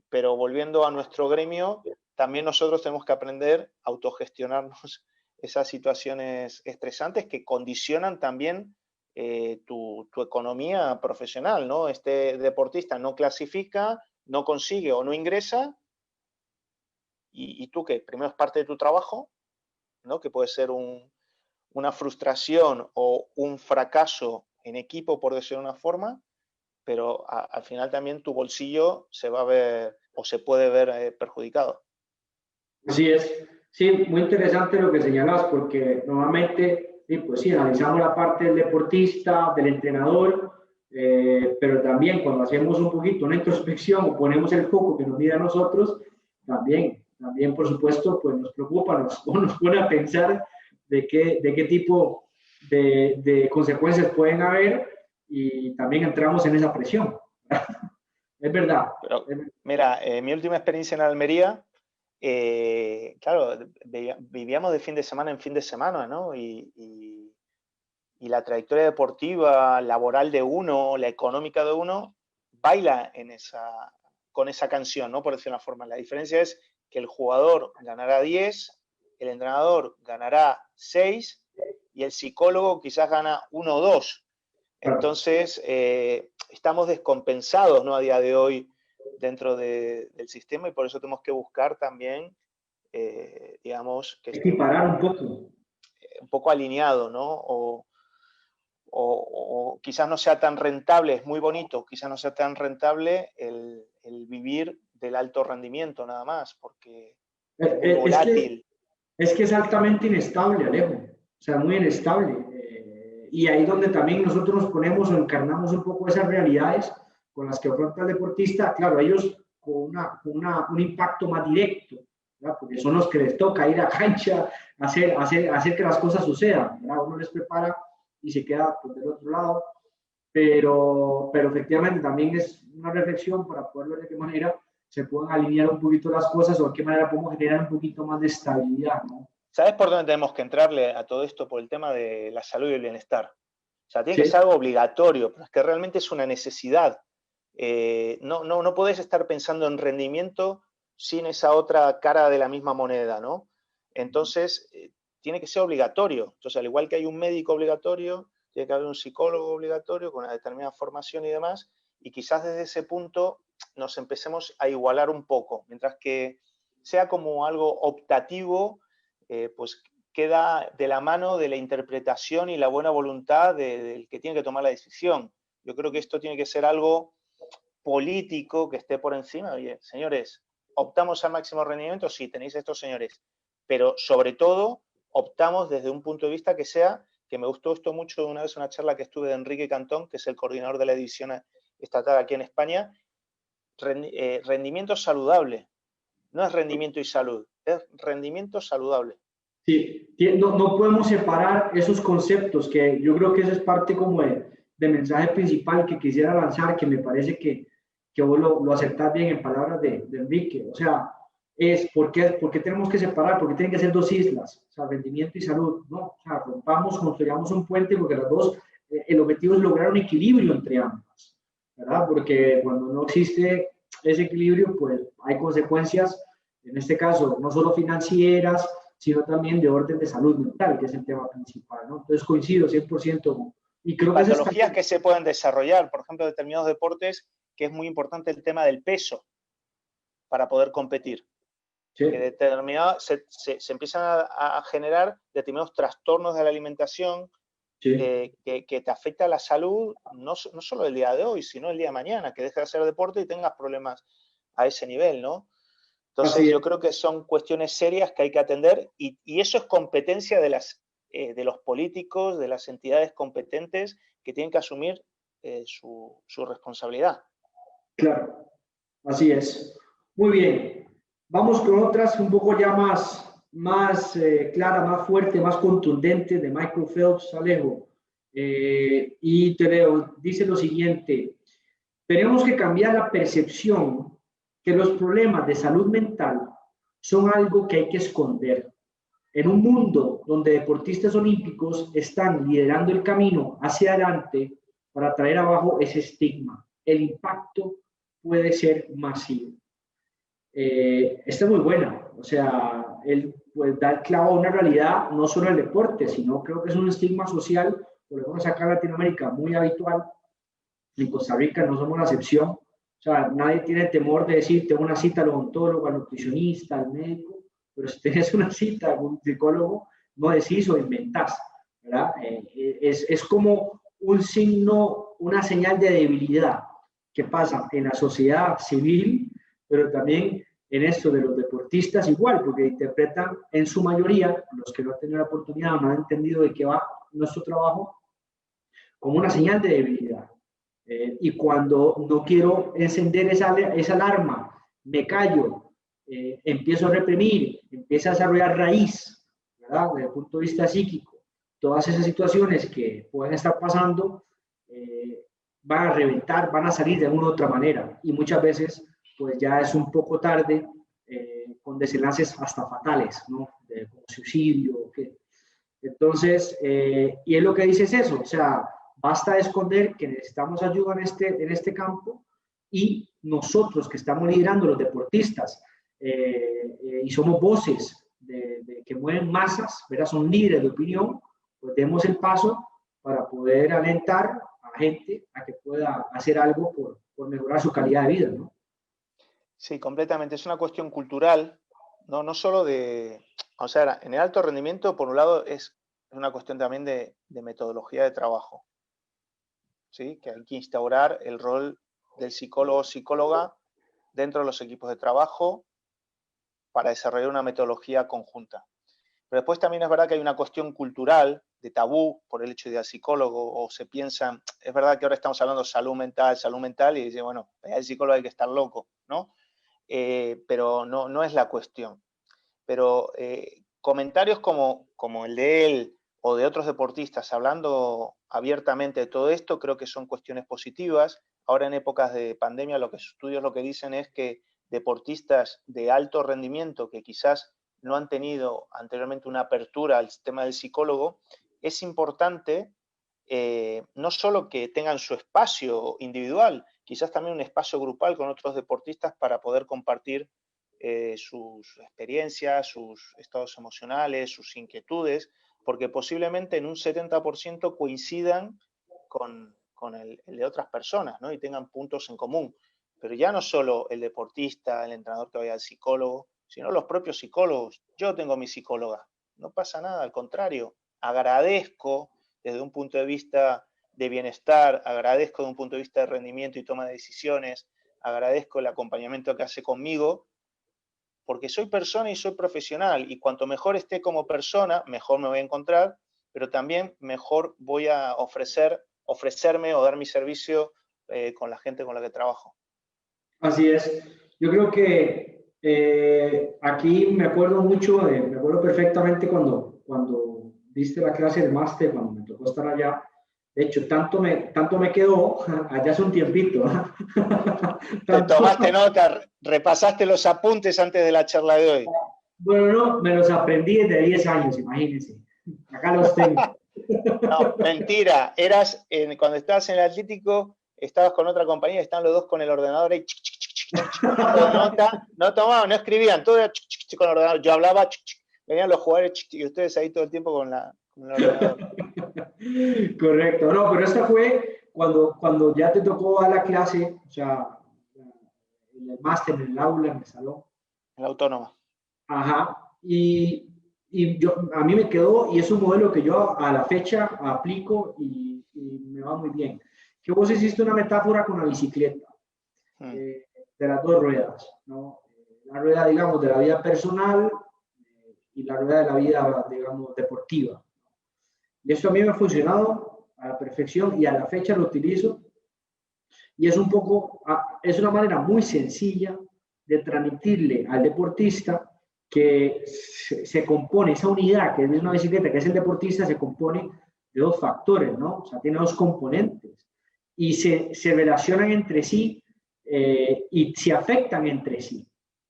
S2: pero volviendo a nuestro gremio, también nosotros tenemos que aprender a autogestionarnos esas situaciones estresantes que condicionan también tu economía profesional, ¿no? Este deportista no clasifica, no consigue o no ingresa, y tú que primero es parte de tu trabajo, ¿no? Que puede ser una frustración o un fracaso en equipo, por decirlo de una forma, pero al final también tu bolsillo se va a ver o se puede ver perjudicado.
S1: Así es. Sí, muy interesante lo que señalas, porque normalmente, sí, pues sí, analizamos la parte del deportista, del entrenador, pero también cuando hacemos un poquito una introspección o ponemos el foco que nos mira a nosotros, también por supuesto, pues nos preocupa, nos pone a pensar de qué tipo de consecuencias pueden haber y también entramos en esa presión. Es verdad.
S2: Pero, mira, mi última experiencia en Almería, claro, vivíamos de fin de semana en fin de semana, ¿no? Y la trayectoria deportiva, laboral de uno, la económica de uno, baila con esa canción, ¿no? Por decir una forma. La diferencia es que el jugador ganará 10, el entrenador ganará 6 y el psicólogo quizás gana 1 o 2. Entonces, estamos descompensados, ¿no? A día de hoy dentro del sistema y por eso tenemos que buscar también, digamos, que
S1: equiparar
S2: un poco alineado, ¿no? O quizás no sea tan rentable, es muy bonito, quizás no sea tan rentable el vivir del alto rendimiento nada más, porque es muy volátil.
S1: Es que es altamente inestable, Alejo, o sea, muy inestable. Y ahí donde también nosotros nos ponemos o encarnamos un poco esas realidades con las que afronta el deportista, claro, ellos con un impacto más directo, ¿verdad? Porque son los que les toca ir a cancha, hacer que las cosas sucedan, ¿verdad? Uno les prepara y se queda pues, del otro lado, pero efectivamente también es una reflexión para poder ver de qué manera se pueden alinear un poquito las cosas o de qué manera podemos generar un poquito más de estabilidad, ¿no?
S2: ¿Sabes por dónde tenemos que entrarle a todo esto? Por el tema de la salud y el bienestar. O sea, tiene que ser algo obligatorio, pero es que realmente es una necesidad. No podés estar pensando en rendimiento sin esa otra cara de la misma moneda, ¿no? Entonces, tiene que ser obligatorio. Entonces, al igual que hay un médico obligatorio, tiene que haber un psicólogo obligatorio con una determinada formación y demás, y quizás desde ese punto nos empecemos a igualar un poco, mientras que sea como algo optativo, pues queda de la mano de la interpretación y la buena voluntad del que tiene que tomar la decisión. Yo creo que esto tiene que ser algo político que esté por encima. Oye, señores, ¿optamos al máximo rendimiento? Sí, tenéis estos señores. Pero sobre todo, optamos desde un punto de vista que sea, que me gustó esto mucho una vez una charla que estuve de Enrique Cantón, que es el coordinador de la división estatal aquí en España, rendimiento saludable. No es rendimiento y salud, es rendimiento saludable.
S1: Sí, no podemos separar esos conceptos, que yo creo que eso es parte como de mensaje principal que quisiera lanzar, que me parece que vos lo aceptás bien en palabras de Enrique. O sea, es ¿por qué tenemos que separar? Porque tienen que ser dos islas, o sea, rendimiento y salud. No, o sea, rompamos, construyamos un puente, porque las dos, el objetivo es lograr un equilibrio entre ambas, ¿verdad? Porque cuando no existe ese equilibrio, pues hay consecuencias, en este caso, no solo financieras, sino también de orden de salud mental, que es el tema principal, ¿no? Entonces coincido 100%. Y creo
S2: patologías que se pueden desarrollar, por ejemplo, determinados deportes que es muy importante el tema del peso para poder competir.
S1: Sí.
S2: Que se empiezan a generar determinados trastornos de la alimentación,
S1: Sí.
S2: que te afecta a la salud, no solo el día de hoy, sino el día de mañana, que dejes de hacer deporte y tengas problemas a ese nivel, ¿no? Entonces yo creo que son cuestiones serias que hay que atender, y eso es competencia de los políticos, de las entidades competentes, que tienen que asumir su responsabilidad.
S1: Claro, así es. Muy bien. Vamos con otras un poco ya más clara, más fuerte, más contundente, de Michael Phelps, Alejo. Y te leo, dice lo siguiente: tenemos que cambiar la percepción que los problemas de salud mental son algo que hay que esconder. En un mundo donde deportistas olímpicos están liderando el camino hacia adelante para traer abajo ese estigma, el impacto puede ser masivo. Esta es muy buena, o sea, él pues, da el clavo a una realidad, no solo el deporte, sino creo que es un estigma social, por lo menos acá en Latinoamérica, muy habitual. En Costa Rica no somos la excepción, o sea, nadie tiene temor de decir, tengo una cita al odontólogo, al nutricionista, al médico, pero si tienes una cita con un psicólogo, no decís o inventás, ¿verdad? Es como un signo, una señal de debilidad que pasa en la sociedad civil, pero también en esto de los deportistas igual, porque interpretan en su mayoría, los que no han tenido la oportunidad, no han entendido de qué va nuestro trabajo, como una señal de debilidad. Y cuando no quiero encender esa alarma, me callo, empiezo a reprimir, empiezo a desarrollar raíz, ¿verdad? Desde el punto de vista psíquico, todas esas situaciones que pueden estar pasando van a reventar, van a salir de una u otra manera. Y muchas veces, pues ya es un poco tarde, con desenlaces hasta fatales, ¿no? Como suicidio. ¿Qué? Entonces, y es lo que dice es eso, o sea, basta de esconder que necesitamos ayuda en este campo, y nosotros que estamos liderando los deportistas y somos voces que mueven masas, ¿verdad? Son líderes de opinión, pues demos el paso para poder alentar a la gente a que pueda hacer algo por mejorar su calidad de vida, ¿no?
S2: Sí, completamente. Es una cuestión cultural, no solo de... O sea, en el alto rendimiento, por un lado, es una cuestión también de metodología de trabajo, ¿sí? Que hay que instaurar el rol del psicólogo o psicóloga dentro de los equipos de trabajo para desarrollar una metodología conjunta. Pero después también es verdad que hay una cuestión cultural de tabú por el hecho de ir al psicólogo, o se piensa, es verdad que ahora estamos hablando de salud mental, y dice, bueno, el psicólogo hay que estar loco, ¿no? Pero no es la cuestión. Pero comentarios como el de él o de otros deportistas hablando abiertamente de todo esto, creo que son cuestiones positivas. Ahora en épocas de pandemia, los estudios lo que dicen es que deportistas de alto rendimiento que quizás no han tenido anteriormente una apertura al sistema del psicólogo, es importante no solo que tengan su espacio individual, quizás también un espacio grupal con otros deportistas para poder compartir sus experiencias, sus estados emocionales, sus inquietudes, porque posiblemente en un 70% coincidan con el de otras personas, ¿no? Y tengan puntos en común. Pero ya no solo el deportista, el entrenador que vaya al psicólogo, sino los propios psicólogos. Yo tengo mi psicóloga, no pasa nada, al contrario, agradezco desde un punto de vista de bienestar, agradezco desde un punto de vista de rendimiento y toma de decisiones, agradezco el acompañamiento que hace conmigo, porque soy persona y soy profesional, y cuanto mejor esté como persona, mejor me voy a encontrar, pero también mejor voy a ofrecerme o dar mi servicio con la gente con la que trabajo.
S1: Así es. Yo creo que aquí me acuerdo me acuerdo perfectamente cuando diste la clase del máster, cuando me tocó estar allá. De hecho, tanto me quedó, allá hace un tiempito.
S2: Te tomaste nota, repasaste los apuntes antes de la charla de hoy.
S1: Bueno, no, me los aprendí desde 10 años, imagínense. Acá los tengo.
S2: No, mentira. Cuando estabas en el Atlético, estabas con otra compañía, estaban los dos con el ordenador ahí, tomando nota, no tomaban, no escribían, todo era con el ordenador. Yo hablaba, venían los jugadores y ustedes ahí todo el tiempo con el ordenador.
S1: Correcto, no, pero esta fue cuando ya te tocó dar la clase, o sea, en el máster, en el aula, en el salón.
S2: En la autónoma.
S1: Ajá. A mí me quedó, y es un modelo que yo a la fecha aplico y me va muy bien. Que vos hiciste una metáfora con la bicicleta, de las dos ruedas, ¿no? La rueda, digamos, de la vida personal y la rueda de la vida, digamos, deportiva. Y esto a mí me ha funcionado a la perfección y a la fecha lo utilizo. Y es un poco, es una manera muy sencilla de transmitirle al deportista que se compone, esa unidad que es una bicicleta, que es el deportista, se compone de dos factores, ¿no? O sea, tiene dos componentes y se relacionan entre sí y se afectan entre sí.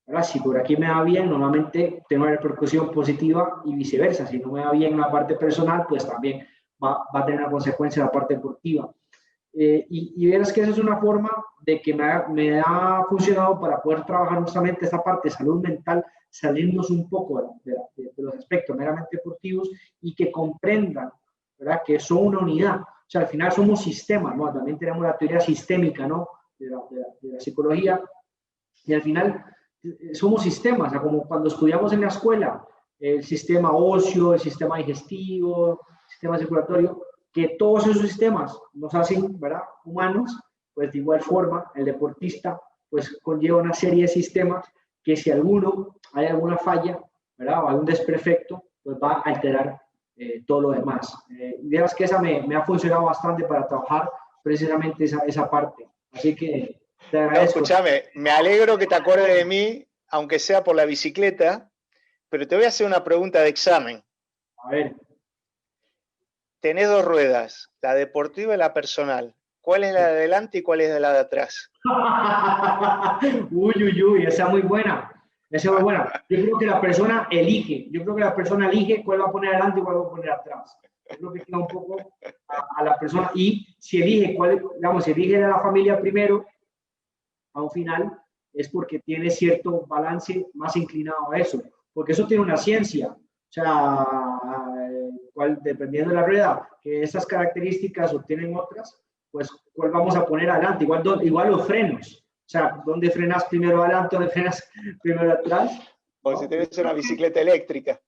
S1: ¿Verdad? Si por aquí me va bien, normalmente tengo una repercusión positiva y viceversa. Si no me va bien la parte personal, pues también va a tener una consecuencia la parte deportiva. Y verás que esa es una forma de que me ha funcionado para poder trabajar justamente esta parte de salud mental, salirnos un poco de los aspectos meramente deportivos y que comprendan, ¿verdad? Que son una unidad. O sea, al final somos sistemas, ¿no? También tenemos la teoría sistémica, ¿no? De la psicología. Y al final somos sistemas, o sea, como cuando estudiamos en la escuela, el sistema óseo, el sistema digestivo, el sistema circulatorio, que todos esos sistemas nos hacen, ¿verdad?, humanos, pues de igual forma el deportista pues conlleva una serie de sistemas que si hay alguna falla, ¿verdad?, o algún desperfecto, pues va a alterar todo lo demás. Y veas que esa me ha funcionado bastante para trabajar precisamente esa parte. Así que te
S2: No,
S1: agradezco.
S2: escúchame, me alegro que te acuerdes de mí, aunque sea por la bicicleta, pero te voy a hacer una pregunta de examen.
S1: A ver.
S2: Tenés dos ruedas, la deportiva y la personal. ¿Cuál es la de adelante y cuál es la de atrás?
S1: Uy, uy, uy, esa es muy buena. Esa es muy buena. Yo creo que la persona elige cuál va a poner adelante y cuál va a poner atrás. Yo creo que queda un poco a la persona. Y si elige digamos, si elige a la familia primero, a un final, es porque tiene cierto balance más inclinado a eso. Porque eso tiene una ciencia. O sea, dependiendo de la rueda, que esas características obtienen otras, pues cuál vamos a poner adelante. Igual los frenos. O sea, ¿dónde frenas primero adelante, dónde frenas primero atrás?
S2: O
S1: ¿No?
S2: si tenés una bicicleta eléctrica.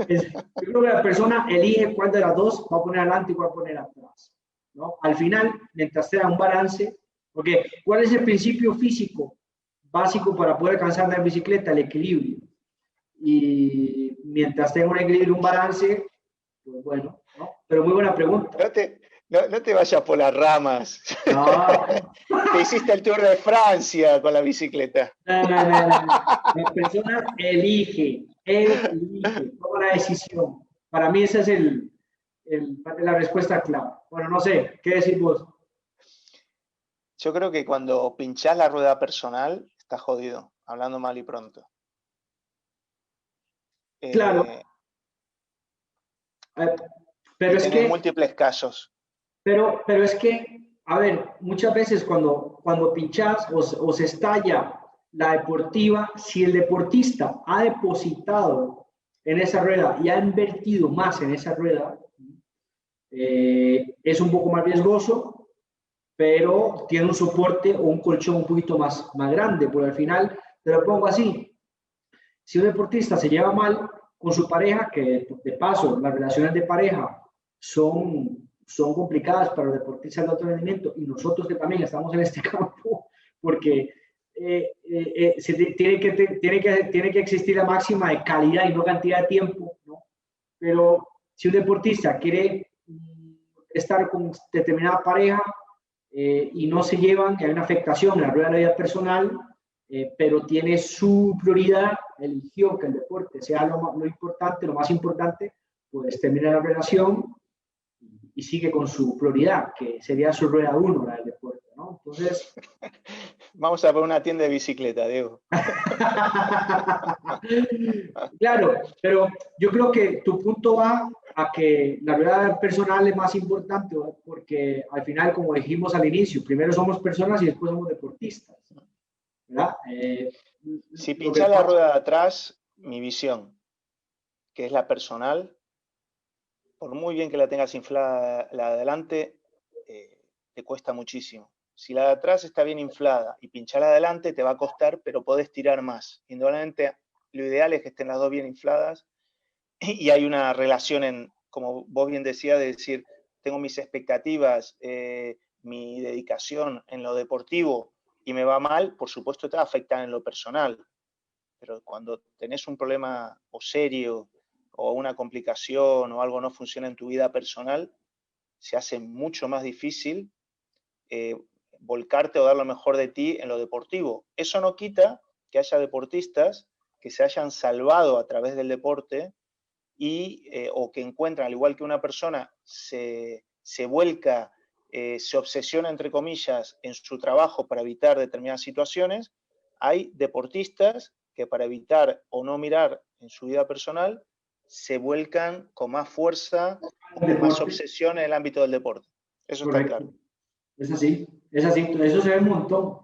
S1: Yo creo que la persona elige cuál de las dos va a poner adelante y cuál va a poner atrás, ¿no? Al final, mientras tenga un balance, porque ¿cuál es el principio físico básico para poder alcanzar la bicicleta? El equilibrio. Y mientras tenga un equilibrio, un balance, pues bueno, ¿no? Pero muy buena pregunta.
S2: No te vayas por las ramas.
S1: No.
S2: Te hiciste el Tour de Francia con la bicicleta.
S1: No. La persona elige, toma la decisión. Para mí esa es la respuesta clave. Bueno, no sé, ¿qué decís vos?
S2: Yo creo que cuando pinchás la rueda personal, estás jodido, hablando mal y pronto.
S1: Claro, pero
S2: Y
S1: es
S2: tenés
S1: que,
S2: múltiples casos.
S1: pero es que, a ver, muchas veces cuando pinchás o se estalla la deportiva, si el deportista ha depositado en esa rueda y ha invertido más en esa rueda, es un poco más riesgoso, pero tiene un soporte o un colchón un poquito más grande, porque al final, te lo pongo así, si un deportista se lleva mal con su pareja, que de paso las relaciones de pareja son complicadas para los deportistas de alto rendimiento y nosotros que también estamos en este campo, porque tiene que existir la máxima de calidad y no cantidad de tiempo, ¿no? Pero si un deportista quiere estar con determinada pareja y no se llevan, que hay una afectación en la rueda de la vida personal, pero tiene su prioridad, eligió que el deporte sea lo importante, lo más importante, pues termina la relación y sigue con su prioridad, que sería su rueda 1, la del deporte, ¿no? Entonces...
S2: Vamos a poner una tienda de bicicleta, Diego.
S1: Claro, pero yo creo que tu punto va a que la rueda personal es más importante, ¿no? Porque al final, como dijimos al inicio, primero somos personas y después somos deportistas, ¿verdad?
S2: Si pinchás la rueda de atrás, mi visión, que es la personal, por muy bien que la tengas inflada la de adelante, te cuesta muchísimo. Si la de atrás está bien inflada y pinchar la de adelante te va a costar, pero podés tirar más. Indudablemente, lo ideal es que estén las dos bien infladas y hay una relación como vos bien decías, de decir, tengo mis expectativas, mi dedicación en lo deportivo y me va mal, por supuesto te va a afectar en lo personal. Pero cuando tenés un problema o serio o una complicación o algo no funciona en tu vida personal, se hace mucho más difícil volcarte o dar lo mejor de ti en lo deportivo. Eso no quita que haya deportistas que se hayan salvado a través del deporte o que encuentran, al igual que una persona, se vuelca, se obsesiona, entre comillas, en su trabajo para evitar determinadas situaciones. Hay deportistas que para evitar o no mirar en su vida personal, se vuelcan con más fuerza o con más obsesión en el ámbito del deporte. Eso está claro.
S1: Es así, eso se ve un montón.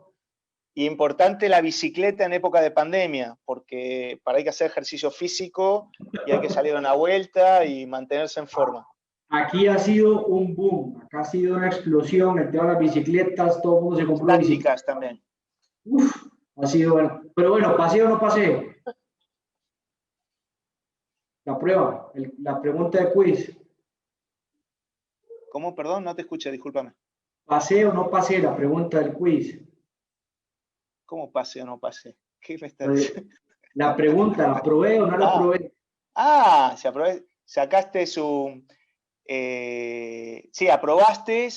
S2: Y importante la bicicleta en época de pandemia, porque hay que hacer ejercicio físico y hay que salir a una vuelta y mantenerse en forma.
S1: Aquí ha sido un boom, acá ha sido una explosión, el tema de las bicicletas, todo el mundo se compró
S2: tácticas también.
S1: Uf, ha sido bueno. Pero bueno, ¿paseo o no paseo? La prueba, la pregunta de quiz.
S2: ¿Cómo? Perdón, no te escuché, discúlpame.
S1: ¿Paseo o no paseo? La pregunta del quiz.
S2: ¿Cómo pase o no pase? ¿Qué me estás diciendo?
S1: La pregunta, ¿la probé o no la probé?
S2: Se aprobé. Sacaste su... sí, aprobaste,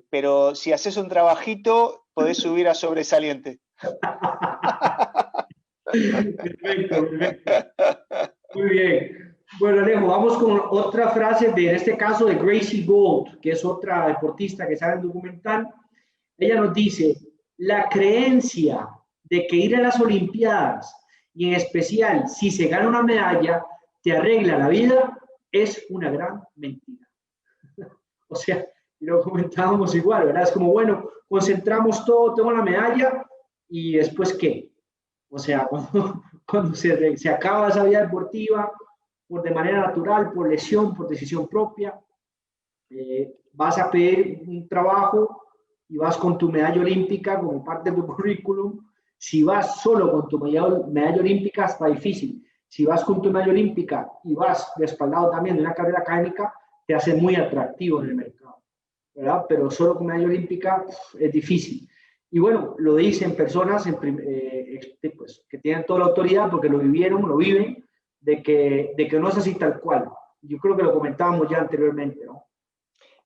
S2: pero si haces un trabajito, podés subir a sobresaliente.
S1: Perfecto, perfecto. Muy bien. Bueno, Alejo, vamos con otra frase en este caso, de Gracie Gold, que es otra deportista que sale en el documental. Ella nos dice, la creencia de que ir a las Olimpiadas, y en especial si se gana una medalla, te arregla la vida, es una gran mentira. O sea, y lo comentábamos igual, ¿verdad? Es como, bueno, concentramos todo, tengo la medalla, y después, ¿qué? O sea, cuando se acaba esa vida deportiva, de manera natural, por lesión, por decisión propia, vas a pedir un trabajo y vas con tu medalla olímpica como parte de tu currículum. Si vas solo con tu medalla olímpica, está difícil. Si vas con tu medalla olímpica y vas respaldado también de una carrera académica, te hace muy atractivo en el mercado, ¿verdad? Pero solo con medalla olímpica es difícil. Y bueno, lo dicen personas pues, que tienen toda la autoridad porque lo vivieron, lo viven, de que no es así tal cual. Yo creo que lo comentábamos ya anteriormente, ¿no?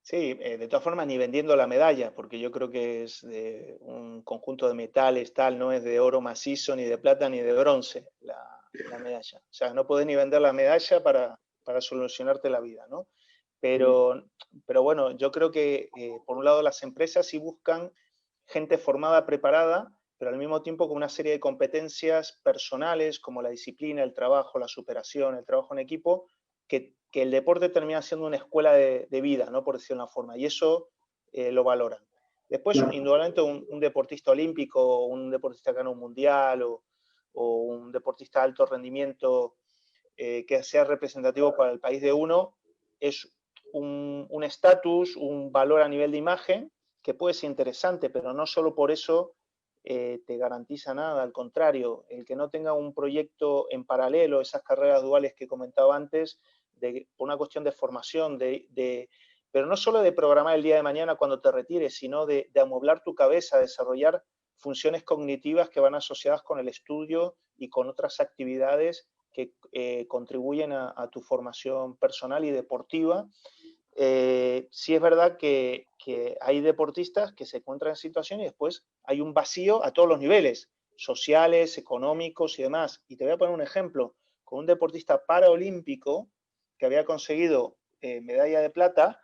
S2: Sí, de todas formas, ni vendiendo la medalla, porque yo creo que es de un conjunto de metales, tal, no es de oro macizo, ni de plata, ni de bronce la medalla. O sea, no podés ni vender la medalla para solucionarte la vida, ¿no? Pero bueno, yo creo que, por un lado, las empresas sí buscan gente formada, preparada, pero al mismo tiempo con una serie de competencias personales, como la disciplina, el trabajo, la superación, el trabajo en equipo, que el deporte termina siendo una escuela de vida, ¿no? Por decirlo de una forma, y eso lo valoran. Después, indudablemente, un deportista olímpico, un deportista que gana un mundial o un deportista de alto rendimiento que sea representativo para el país de uno, es un estatus, un valor a nivel de imagen que puede ser interesante, pero no solo por eso te garantiza nada, al contrario, el que no tenga un proyecto en paralelo, esas carreras duales que comentaba antes, por una cuestión de formación, pero no solo de programar el día de mañana cuando te retires, sino de amoblar tu cabeza, desarrollar funciones cognitivas que van asociadas con el estudio y con otras actividades que contribuyen a tu formación personal y deportiva. Sí es verdad que hay deportistas que se encuentran en situación y después hay un vacío a todos los niveles, sociales, económicos y demás. Y te voy a poner un ejemplo, con un deportista paraolímpico que había conseguido medalla de plata,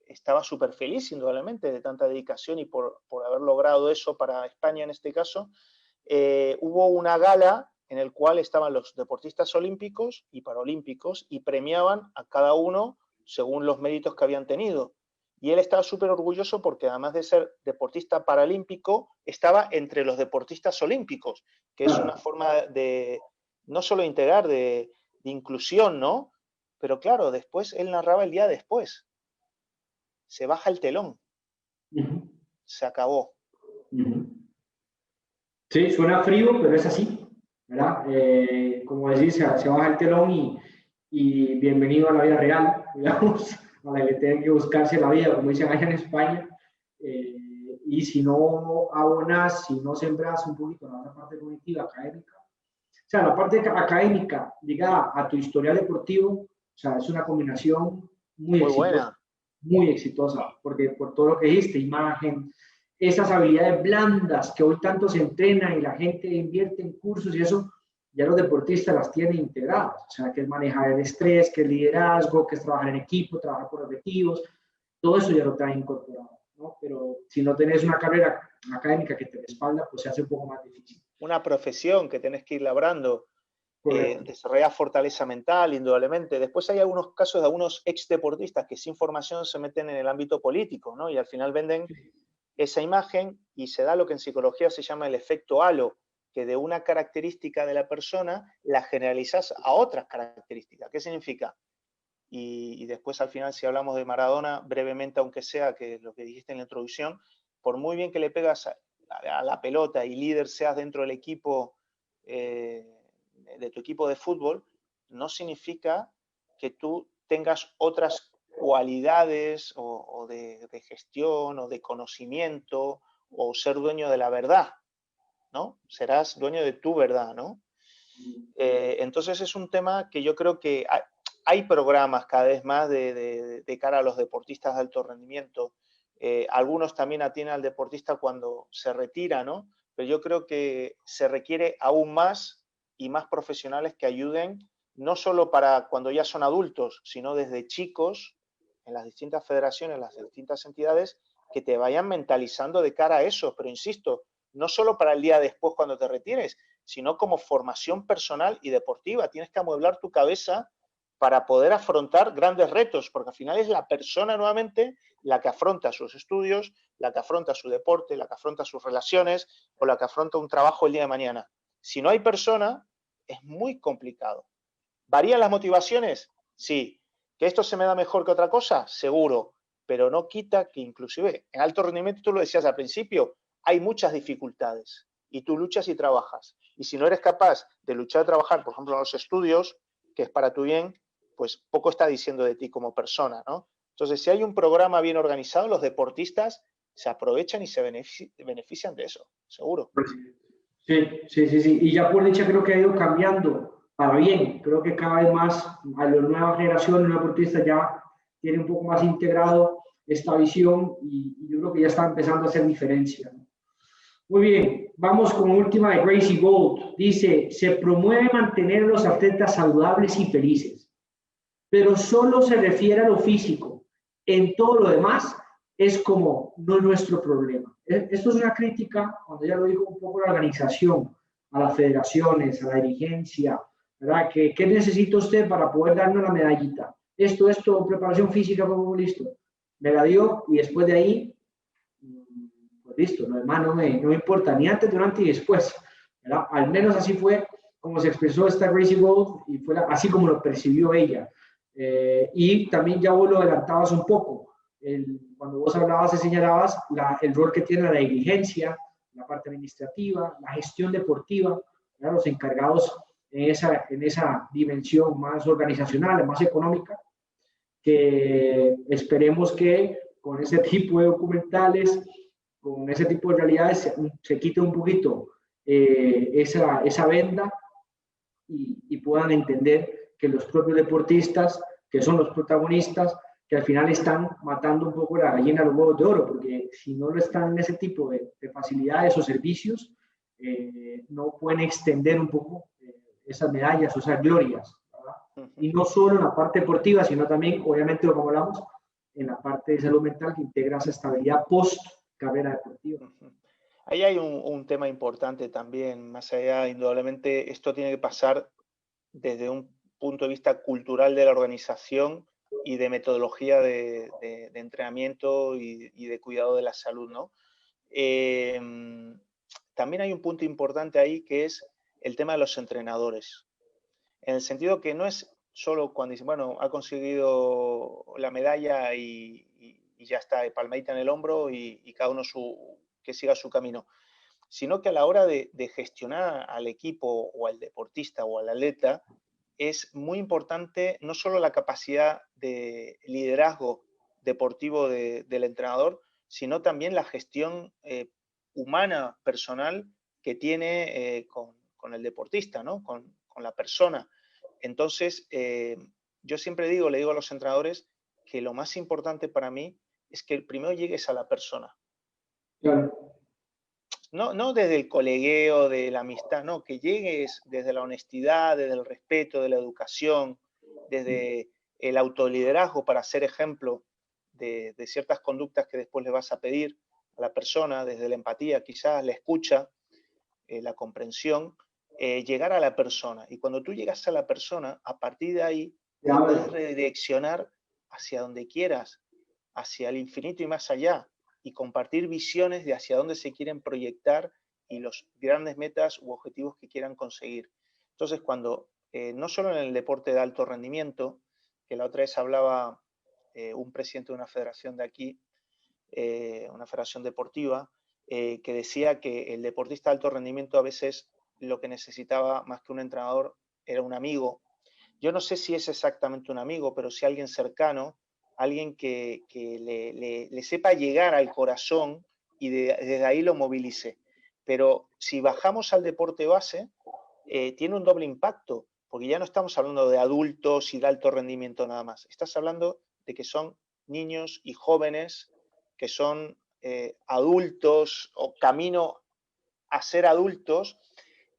S2: estaba súper feliz, indudablemente, de tanta dedicación y por haber logrado eso para España en este caso. Hubo una gala en el cual estaban los deportistas olímpicos y paralímpicos y premiaban a cada uno según los méritos que habían tenido. Y él estaba súper orgulloso porque además de ser deportista paralímpico, estaba entre los deportistas olímpicos, que es una forma de no solo integrar, de inclusión, ¿no? Pero claro, después él narraba el día después. se baja el telón. Se acabó.
S1: Sí, suena frío, pero es así, ¿verdad? Como decís, se baja el telón y bienvenido a la vida real, digamos, a la que tienen que buscarse la vida, como dicen allá en España. Y si no abonas, si no sembras un poquito la parte cognitiva, académica, o sea, la parte académica ligada a tu historial deportivo, o sea, es una combinación muy exitosa, muy exitosa, porque por todo lo que dijiste, imagen, esas habilidades blandas que hoy tanto se entrenan y la gente invierte en cursos y eso, ya los deportistas las tienen integradas, o sea, que es manejar el estrés, que es liderazgo, que es trabajar en equipo, trabajar por objetivos, todo eso ya lo traen incorporado, ¿no? Pero si no tenés una carrera académica que te respalda, pues se hace un poco más difícil.
S2: Una profesión que tenés que ir labrando, desarrollar fortaleza mental, indudablemente. Después hay algunos casos de algunos ex deportistas que sin formación se meten en el ámbito político, ¿no? Y al final venden esa imagen y se da lo que en psicología se llama el efecto halo, que de una característica de la persona la generalizas a otras características. ¿Qué significa? Y después al final, si hablamos de Maradona, brevemente, aunque sea, que lo que dijiste en la introducción, por muy bien que le pegas a la pelota y líder seas dentro del equipo, de tu equipo de fútbol, no significa que tú tengas otras cualidades o de gestión o de conocimiento o ser dueño de la verdad, ¿no? Serás dueño de tu verdad, ¿no? Entonces es un tema que yo creo que hay programas cada vez más de cara a los deportistas de alto rendimiento. Algunos también atienden al deportista cuando se retira, ¿no? Pero yo creo que se requiere aún más y más profesionales que ayuden, no solo para cuando ya son adultos, sino desde chicos, en las distintas federaciones, en las distintas entidades, que te vayan mentalizando de cara a eso. Pero insisto, no solo para el día después cuando te retires, sino como formación personal y deportiva. Tienes que amueblar tu cabeza para poder afrontar grandes retos, porque al final es la persona nuevamente la que afronta sus estudios, la que afronta su deporte, la que afronta sus relaciones o la que afronta un trabajo el día de mañana. Si no hay persona, es muy complicado. ¿Varían las motivaciones? Sí. ¿Que esto se me da mejor que otra cosa? Seguro. Pero no quita que inclusive en alto rendimiento, tú lo decías al principio, hay muchas dificultades y tú luchas y trabajas. Y si no eres capaz de luchar y trabajar, por ejemplo, en los estudios, que es para tu bien, pues poco está diciendo de ti como persona, ¿no? Entonces, si hay un programa bien organizado, los deportistas se aprovechan y se benefician de eso, seguro.
S1: Sí, sí, sí, sí. Y ya por dicha creo que ha ido cambiando para bien. Creo que cada vez más a la nueva generación, los deportistas ya tiene un poco más integrado esta visión y yo creo que ya está empezando a hacer diferencia, ¿no? Muy bien, vamos con última de Gracie Gold. Dice, se promueve mantener a los atletas saludables y felices, pero solo se refiere a lo físico. En todo lo demás es como no es nuestro problema. Esto es una crítica, cuando ya lo dijo un poco la organización, a las federaciones, a la dirigencia, ¿verdad? ¿Qué necesita usted para poder darnos la medallita? Esto, preparación física, como listo. Me la dio y después de ahí, pues listo, lo demás no me importa, ni antes, durante y después, ¿verdad? Al menos así fue como se expresó esta Gracie Gold y fue así como lo percibió ella. Y también ya vos lo adelantabas un poco. Cuando vos hablabas y señalabas el rol que tiene la dirigencia, la parte administrativa, la gestión deportiva, ¿verdad? Los encargados en esa dimensión más organizacional, más económica, que esperemos que con ese tipo de documentales, con ese tipo de realidades, se quite un poquito esa venda y puedan entender que los propios deportistas, que son los protagonistas, que al final están matando un poco la gallina a los huevos de oro, porque si no lo están en ese tipo de facilidades o servicios, no pueden extender un poco esas medallas o esas glorias, ¿verdad? Y no solo en la parte deportiva, sino también, obviamente, como hablamos, en la parte de salud mental que integra esa estabilidad post carrera deportiva.
S2: Ahí hay un tema importante también, más allá, indudablemente, esto tiene que pasar desde un punto de vista cultural de la organización y de metodología de entrenamiento y de cuidado de la salud, ¿no? También hay un punto importante ahí que es el tema de los entrenadores, en el sentido que no es solo cuando dicen, bueno, ha conseguido la medalla y y ya está, palmadita en el hombro y cada uno que siga su camino. Sino que a la hora de gestionar al equipo o al deportista o al atleta, es muy importante no solo la capacidad de liderazgo deportivo del entrenador, sino también la gestión humana, personal, que tiene con el deportista, ¿no? Con la persona. Entonces, yo siempre le digo a los entrenadores que lo más importante para mí es que primero llegues a la persona.
S1: Claro.
S2: No desde el colegueo, de la amistad, no, que llegues desde la honestidad, desde el respeto, de la educación, desde el autoliderazgo para ser ejemplo de ciertas conductas que después le vas a pedir a la persona, desde la empatía, quizás la escucha, la comprensión, llegar a la persona. Y cuando tú llegas a la persona, a partir de ahí, te puedes redireccionar hacia donde quieras, hacia el infinito y más allá, y compartir visiones de hacia dónde se quieren proyectar y los grandes metas u objetivos que quieran conseguir. Entonces, cuando, no solo en el deporte de alto rendimiento, que la otra vez hablaba un presidente de una federación de aquí, una federación deportiva, que decía que el deportista de alto rendimiento a veces lo que necesitaba más que un entrenador era un amigo. Yo no sé si es exactamente un amigo, pero sí alguien cercano, alguien que le sepa llegar al corazón y desde ahí lo movilice. Pero si bajamos al deporte base, tiene un doble impacto, porque ya no estamos hablando de adultos y de alto rendimiento nada más. Estás hablando de que son niños y jóvenes, que son adultos o camino a ser adultos,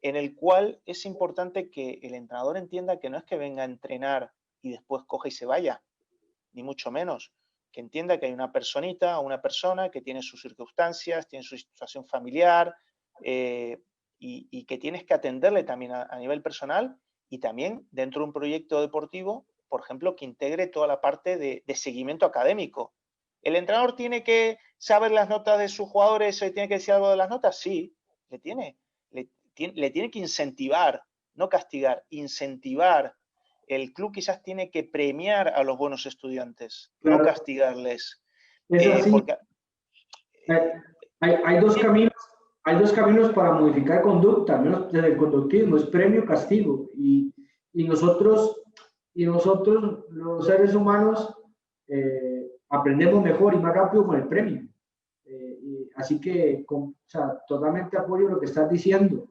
S2: en el cual es importante que el entrenador entienda que no es que venga a entrenar y después coja y se vaya, ni mucho menos, que entienda que hay una personita o una persona que tiene sus circunstancias, tiene su situación familiar y que tienes que atenderle también a nivel personal y también dentro de un proyecto deportivo, por ejemplo, que integre toda la parte de seguimiento académico. ¿El entrenador tiene que saber las notas de sus jugadores o tiene que decir algo de las notas? Sí, le tiene que incentivar, no castigar, incentivar. El club quizás tiene que premiar a los buenos estudiantes,
S1: Claro.
S2: no castigarles.
S1: Es así.
S2: Porque,
S1: hay dos caminos para modificar conducta, al menos desde el conductismo, es premio, castigo. Y nosotros, los seres humanos, aprendemos mejor y más rápido con el premio. Así que, o sea, totalmente apoyo lo que estás diciendo.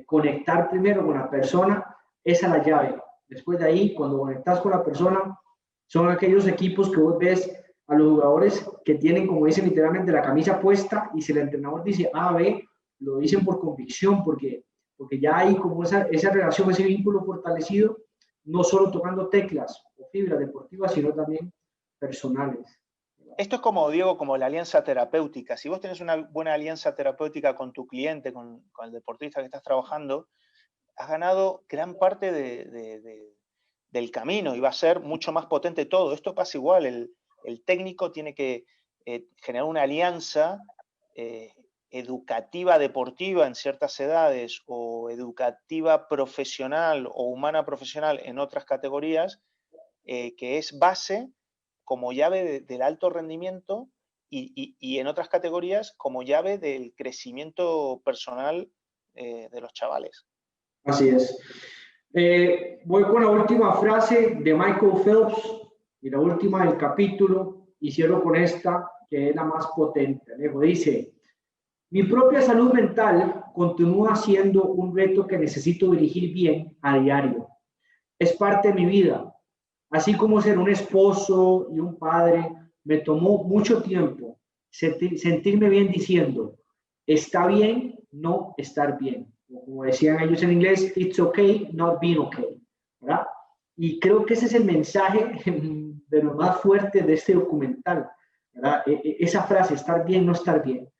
S1: Conectar primero con la persona, esa es la llave. Después de ahí, cuando conectas con la persona, son aquellos equipos que vos ves a los jugadores que tienen, como dicen literalmente, la camisa puesta, y si el entrenador dice A, B, lo dicen por convicción, porque ya hay como esa relación, ese vínculo fortalecido, no solo tocando teclas o fibras deportivas, sino también personales.
S2: Esto es como, Diego, como la alianza terapéutica. Si vos tenés una buena alianza terapéutica con tu cliente, con el deportista que estás trabajando, has ganado gran parte del camino y va a ser mucho más potente todo. Esto pasa igual, el técnico tiene que generar una alianza educativa deportiva en ciertas edades o educativa profesional o humana profesional en otras categorías, que es base como llave del alto rendimiento y en otras categorías como llave del crecimiento personal de los chavales.
S1: Así es. Voy con la última frase de Michael Phelps y la última del capítulo, y cierro con esta, que es la más potente. Dice: mi propia salud mental continúa siendo un reto que necesito dirigir bien a diario. Es parte de mi vida. Así como ser un esposo y un padre, me tomó mucho tiempo sentirme bien diciendo, está bien no estar bien. Como decían ellos en inglés, it's okay not being okay, ¿verdad? Y creo que ese es el mensaje de lo más fuerte de este documental, ¿verdad? Esa frase, estar bien no estar bien.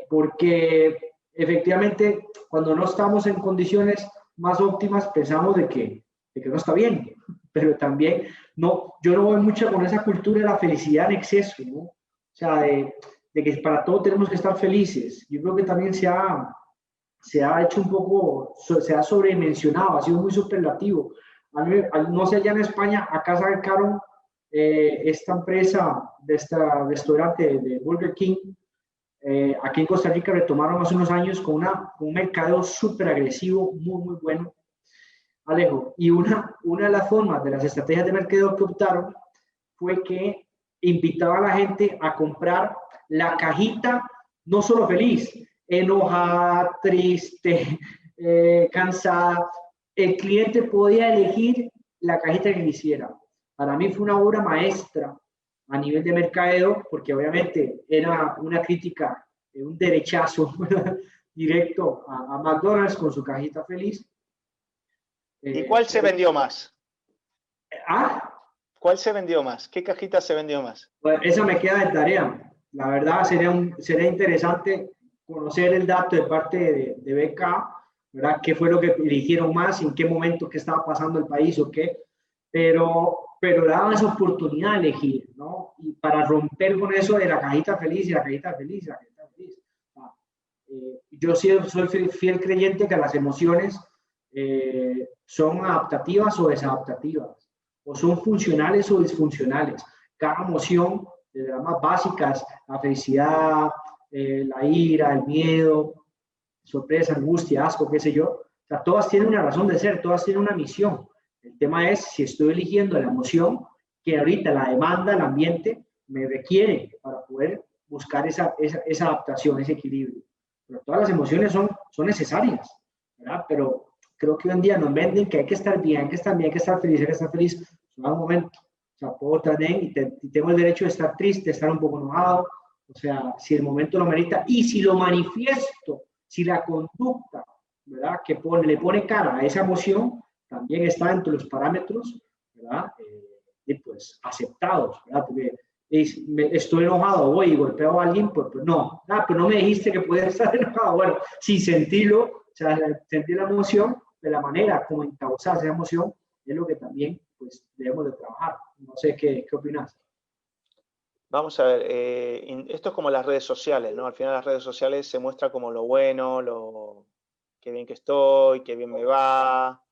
S1: Porque efectivamente, cuando no estamos en condiciones más óptimas, pensamos de que no está bien. Pero también, yo no voy mucho con esa cultura de la felicidad en exceso, ¿no? O sea, de que para todo tenemos que estar felices. Yo creo que también se ha hecho un poco, se ha sobredimensionado, ha sido muy superlativo. No sé, allá en España, acá sacaron esta empresa de este restaurante de Burger King, aquí en Costa Rica retomaron hace unos años con un mercadeo súper agresivo, muy bueno, Alejo. Y una de las formas de las estrategias de mercadeo que optaron fue que invitaba a la gente a comprar la cajita, no solo feliz, enojada, triste, cansada. El cliente podía elegir la cajita que quisiera. Para mí fue una obra maestra a nivel de mercadeo, porque obviamente era una crítica, un derechazo directo a McDonald's con su cajita feliz.
S2: ¿Y cuál se vendió más? ¿Cuál se vendió más? ¿Qué cajita se vendió más?
S1: Pues esa me queda de tarea. La verdad sería interesante conocer el dato de parte de BK, ¿verdad? ¿Qué fue lo que eligieron más? ¿En qué momento? ¿Qué estaba pasando el país o qué? Pero daban esa oportunidad de elegir, ¿no? Y para romper con eso de la cajita feliz y la cajita feliz y la cajita feliz. Yo sí soy fiel creyente que las emociones son adaptativas o desadaptativas, o son funcionales o disfuncionales. Cada emoción, desde las más básicas, la felicidad, la ira, el miedo, sorpresa, angustia, asco, qué sé yo, o sea, todas tienen una razón de ser, todas tienen una misión. El tema es si estoy eligiendo la emoción que ahorita la demanda, el ambiente, me requiere para poder buscar esa adaptación, ese equilibrio. Pero todas las emociones son necesarias, ¿verdad? Pero creo que hoy en día nos venden que hay que estar bien, hay que estar bien, hay que estar feliz, hay que estar feliz. No, un momento. O sea, puedo estar bien y tengo el derecho de estar triste, de estar un poco enojado. O sea, si el momento lo merita y si lo manifiesto, si la conducta, ¿verdad?, que le pone cara a esa emoción, también está dentro de los parámetros, ¿verdad?, pues aceptados, ¿verdad? Porque estoy enojado, voy y golpeo a alguien, pues no, pero no me dijiste que podía estar enojado. Bueno, sin sentirlo, o sea, sentir la emoción de la manera como encauzar esa emoción es lo que también pues debemos de trabajar. No sé qué opinas.
S2: Vamos a ver, esto es como las redes sociales, ¿no? Al final las redes sociales se muestra como lo bueno, qué bien que estoy, qué bien me va,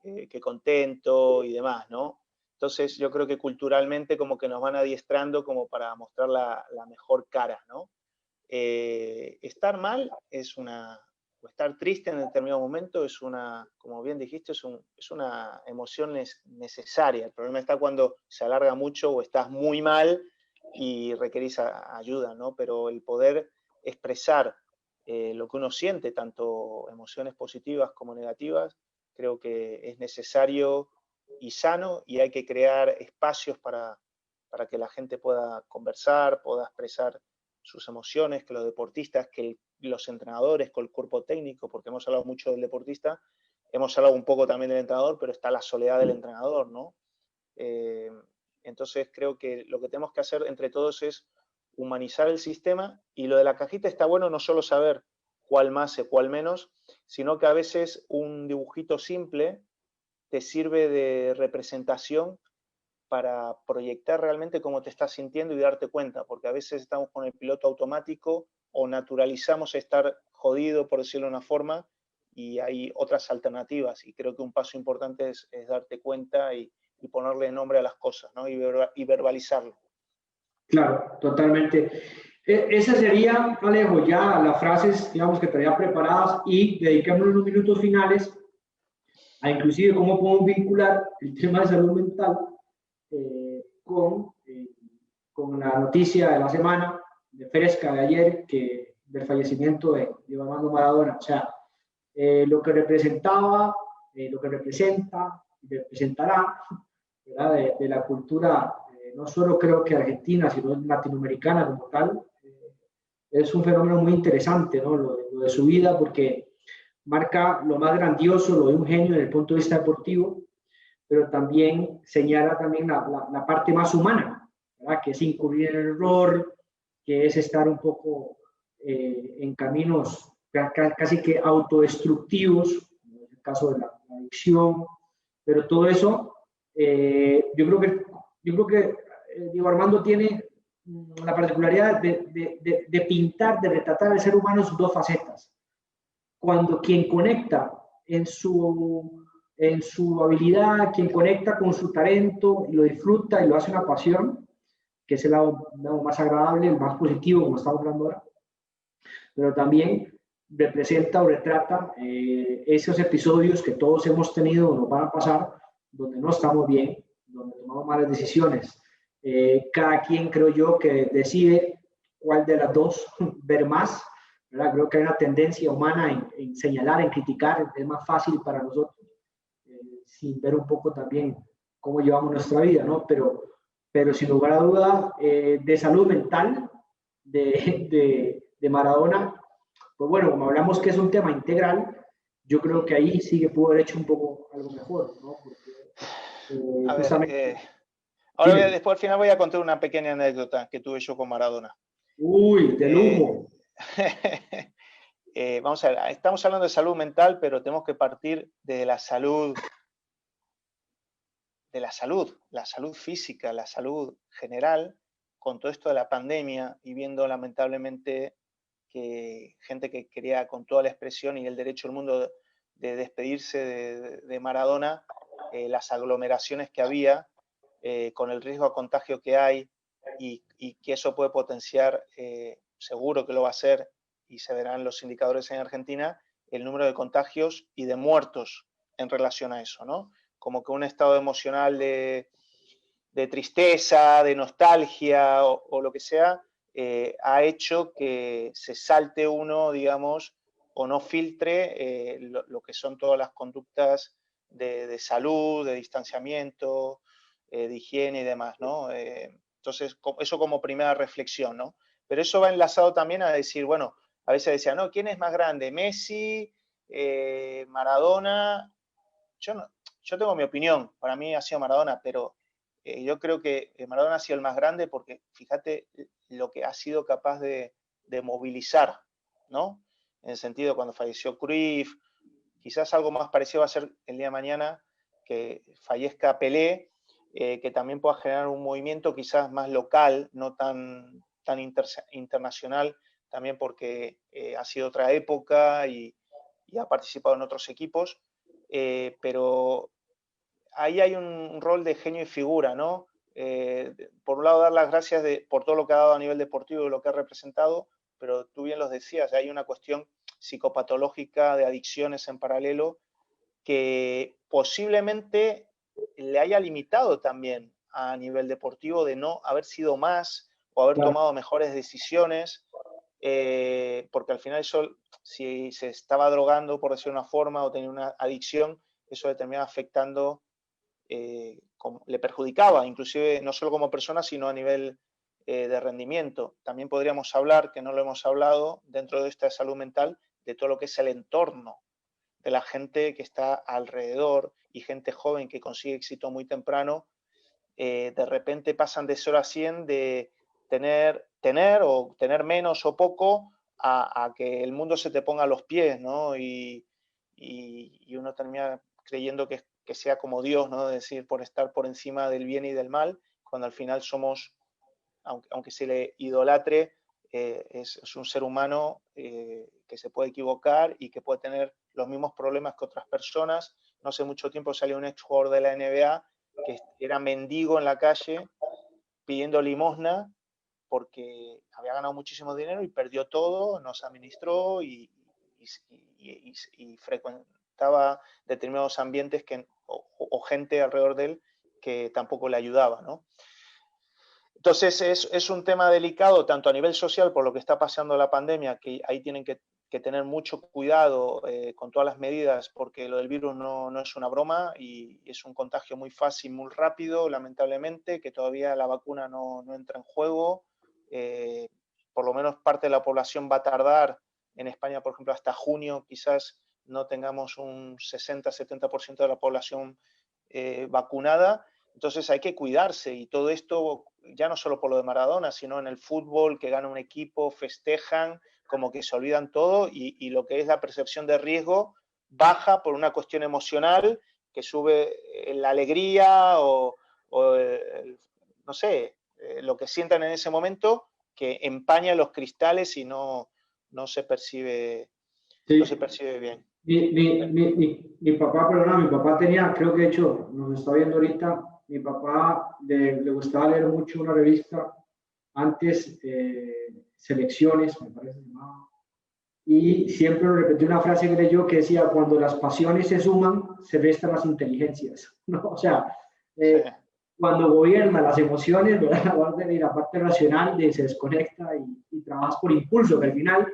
S2: qué contento y demás, ¿no? Entonces yo creo que culturalmente como que nos van adiestrando como para mostrar la mejor cara, ¿no? Estar mal o estar triste en determinado momento es como bien dijiste, es una emoción necesaria. El problema está cuando se alarga mucho o estás muy mal y requerís ayuda, ¿no? Pero el poder expresar lo que uno siente, tanto emociones positivas como negativas, creo que es necesario y sano, y hay que crear espacios para que la gente pueda conversar, pueda expresar sus emociones, que los deportistas, que los entrenadores, con el cuerpo técnico, porque hemos hablado mucho del deportista, hemos hablado un poco también del entrenador, pero está la soledad del entrenador, ¿no? Entonces creo que lo que tenemos que hacer entre todos es humanizar el sistema, y lo de la cajita está bueno no solo saber cuál más y cuál menos, sino que a veces un dibujito simple te sirve de representación para proyectar realmente cómo te estás sintiendo y darte cuenta, porque a veces estamos con el piloto automático o naturalizamos estar jodido, por decirlo de una forma, y hay otras alternativas, y creo que un paso importante es darte cuenta y ponerle nombre a las cosas, ¿no? Y verbalizarlo.
S1: Claro, totalmente. Esa sería, Alejo, ya las frases, digamos, que traía preparadas, y dediquemos unos minutos finales a inclusive cómo podemos vincular el tema de salud mental con la noticia de la semana, de fresca de ayer, del fallecimiento de Diego Armando Maradona. O sea, lo que representaba, lo que representa y representará, ¿verdad?, de la cultura, no solo creo que argentina, sino latinoamericana como tal. Es un fenómeno muy interesante, ¿no?, lo de su vida, porque marca lo más grandioso, lo de un genio desde el punto de vista deportivo, pero también señala también la parte más humana, ¿verdad?, que es incurrir en el error, que es estar un poco en caminos casi que autodestructivos, en el caso de la adicción, pero todo eso, yo creo que Diego Armando tiene la particularidad de pintar, de retratar al ser humano en sus dos facetas. Cuando quien conecta en su en su habilidad, quien conecta con su talento y lo disfruta y lo hace una pasión, que es el lado más agradable, el más positivo, como estamos hablando ahora, pero también representa o retrata esos episodios que todos hemos tenido o nos van a pasar, donde no estamos bien, donde tomamos malas decisiones. Cada quien, creo yo, que decide cuál de las dos ver más, ¿verdad? Creo que hay una tendencia humana en señalar, en criticar, es más fácil para nosotros, sin ver un poco también cómo llevamos nuestra vida, ¿no? Pero sin lugar a duda, de salud mental de Maradona, pues bueno, como hablamos que es un tema integral, yo creo que ahí sí que pudo haber hecho un poco algo mejor, ¿no? Porque
S2: A ver,
S1: justamente,
S2: ahora
S1: dime,
S2: después al final voy a contar una pequeña anécdota que tuve yo con Maradona.
S1: uy, de
S2: Eh,
S1: lujo,
S2: vamos a ver, estamos hablando de salud mental, pero tenemos que partir de la salud física, la salud general, con todo esto de la pandemia y viendo lamentablemente que gente que quería con toda la expresión y el derecho del mundo de despedirse de Maradona, las aglomeraciones que había, con el riesgo a contagio que hay y que eso puede potenciar, seguro que lo va a hacer y se verán los indicadores en Argentina, el número de contagios y de muertos en relación a eso, ¿no? Como que un estado emocional de tristeza, de nostalgia o lo que sea, ha hecho que se salte uno, digamos, o no filtre lo que son todas las conductas de salud, de distanciamiento, de higiene y demás, ¿no? Entonces, eso como primera reflexión, ¿no? Pero eso va enlazado también a decir, bueno, a veces decía, no, ¿quién es más grande? ¿Messi? ¿Maradona? Yo, no, yo tengo mi opinión, para mí ha sido Maradona, pero yo creo que Maradona ha sido el más grande porque fíjate lo que ha sido capaz de movilizar, ¿no? En el sentido, cuando falleció Cruyff, quizás algo más parecido va a ser el día de mañana que fallezca Pelé, que también pueda generar un movimiento quizás más local, no tan internacional, también porque ha sido otra época y ha participado en otros equipos, pero ahí hay un rol de genio y figura, ¿no? Por un lado, dar las gracias por todo lo que ha dado a nivel deportivo y lo que ha representado, pero tú bien los decías, hay una cuestión psicopatológica de adicciones en paralelo que posiblemente le haya limitado también a nivel deportivo de no haber sido más o haber
S1: claro,
S2: tomado mejores decisiones, porque al final eso, si se estaba drogando, por decir una forma, o tenía una adicción, eso le terminaba afectando, le perjudicaba, inclusive no solo como persona, sino a nivel de rendimiento. También podríamos hablar, que no lo hemos hablado, dentro de esta salud mental, de todo lo que es el entorno, de la gente que está alrededor y gente joven que consigue éxito muy temprano, de repente pasan de 0 a 100 de tener o tener menos o poco a que el mundo se te ponga a los pies, ¿no? Y uno termina creyendo que sea como Dios, ¿no? Es decir, por estar por encima del bien y del mal, cuando al final somos, aunque se le idolatre, es un ser humano que se puede equivocar y que puede tener los mismos problemas que otras personas. No hace mucho tiempo salió un ex jugador de la NBA que era mendigo en la calle pidiendo limosna porque había ganado muchísimo dinero y perdió todo, no se administró y frecuentaba determinados ambientes o gente alrededor de él que tampoco le ayudaba, ¿no? Entonces es un tema delicado tanto a nivel social por lo que está pasando la pandemia, que ahí tienen que tener mucho cuidado con todas las medidas porque lo del virus no es una broma y es un contagio muy fácil, muy rápido, lamentablemente, que todavía la vacuna no entra en juego. Por lo menos parte de la población va a tardar. En España, por ejemplo, hasta junio quizás no tengamos un 60-70% de la población vacunada. Entonces hay que cuidarse y todo esto ya no solo por lo de Maradona, sino en el fútbol, que gana un equipo, festejan, como que se olvidan todo y lo que es la percepción de riesgo baja por una cuestión emocional que sube la alegría o no sé, lo que sientan en ese momento que empaña los cristales y no se percibe
S1: sí.
S2: bien.
S1: Mi papá, perdona, mi papá tenía, creo que de hecho nos está viendo ahorita, mi papá le gustaba leer mucho una revista antes, Selecciones, me parece que se llamaba, y siempre lo repetí una frase que leyó que decía, cuando las pasiones se suman, se restan las inteligencias, ¿no? O sea,
S2: Sí.
S1: cuando gobierna las emociones, ¿verdad? Y la parte racional se desconecta y trabajas por impulso, que al final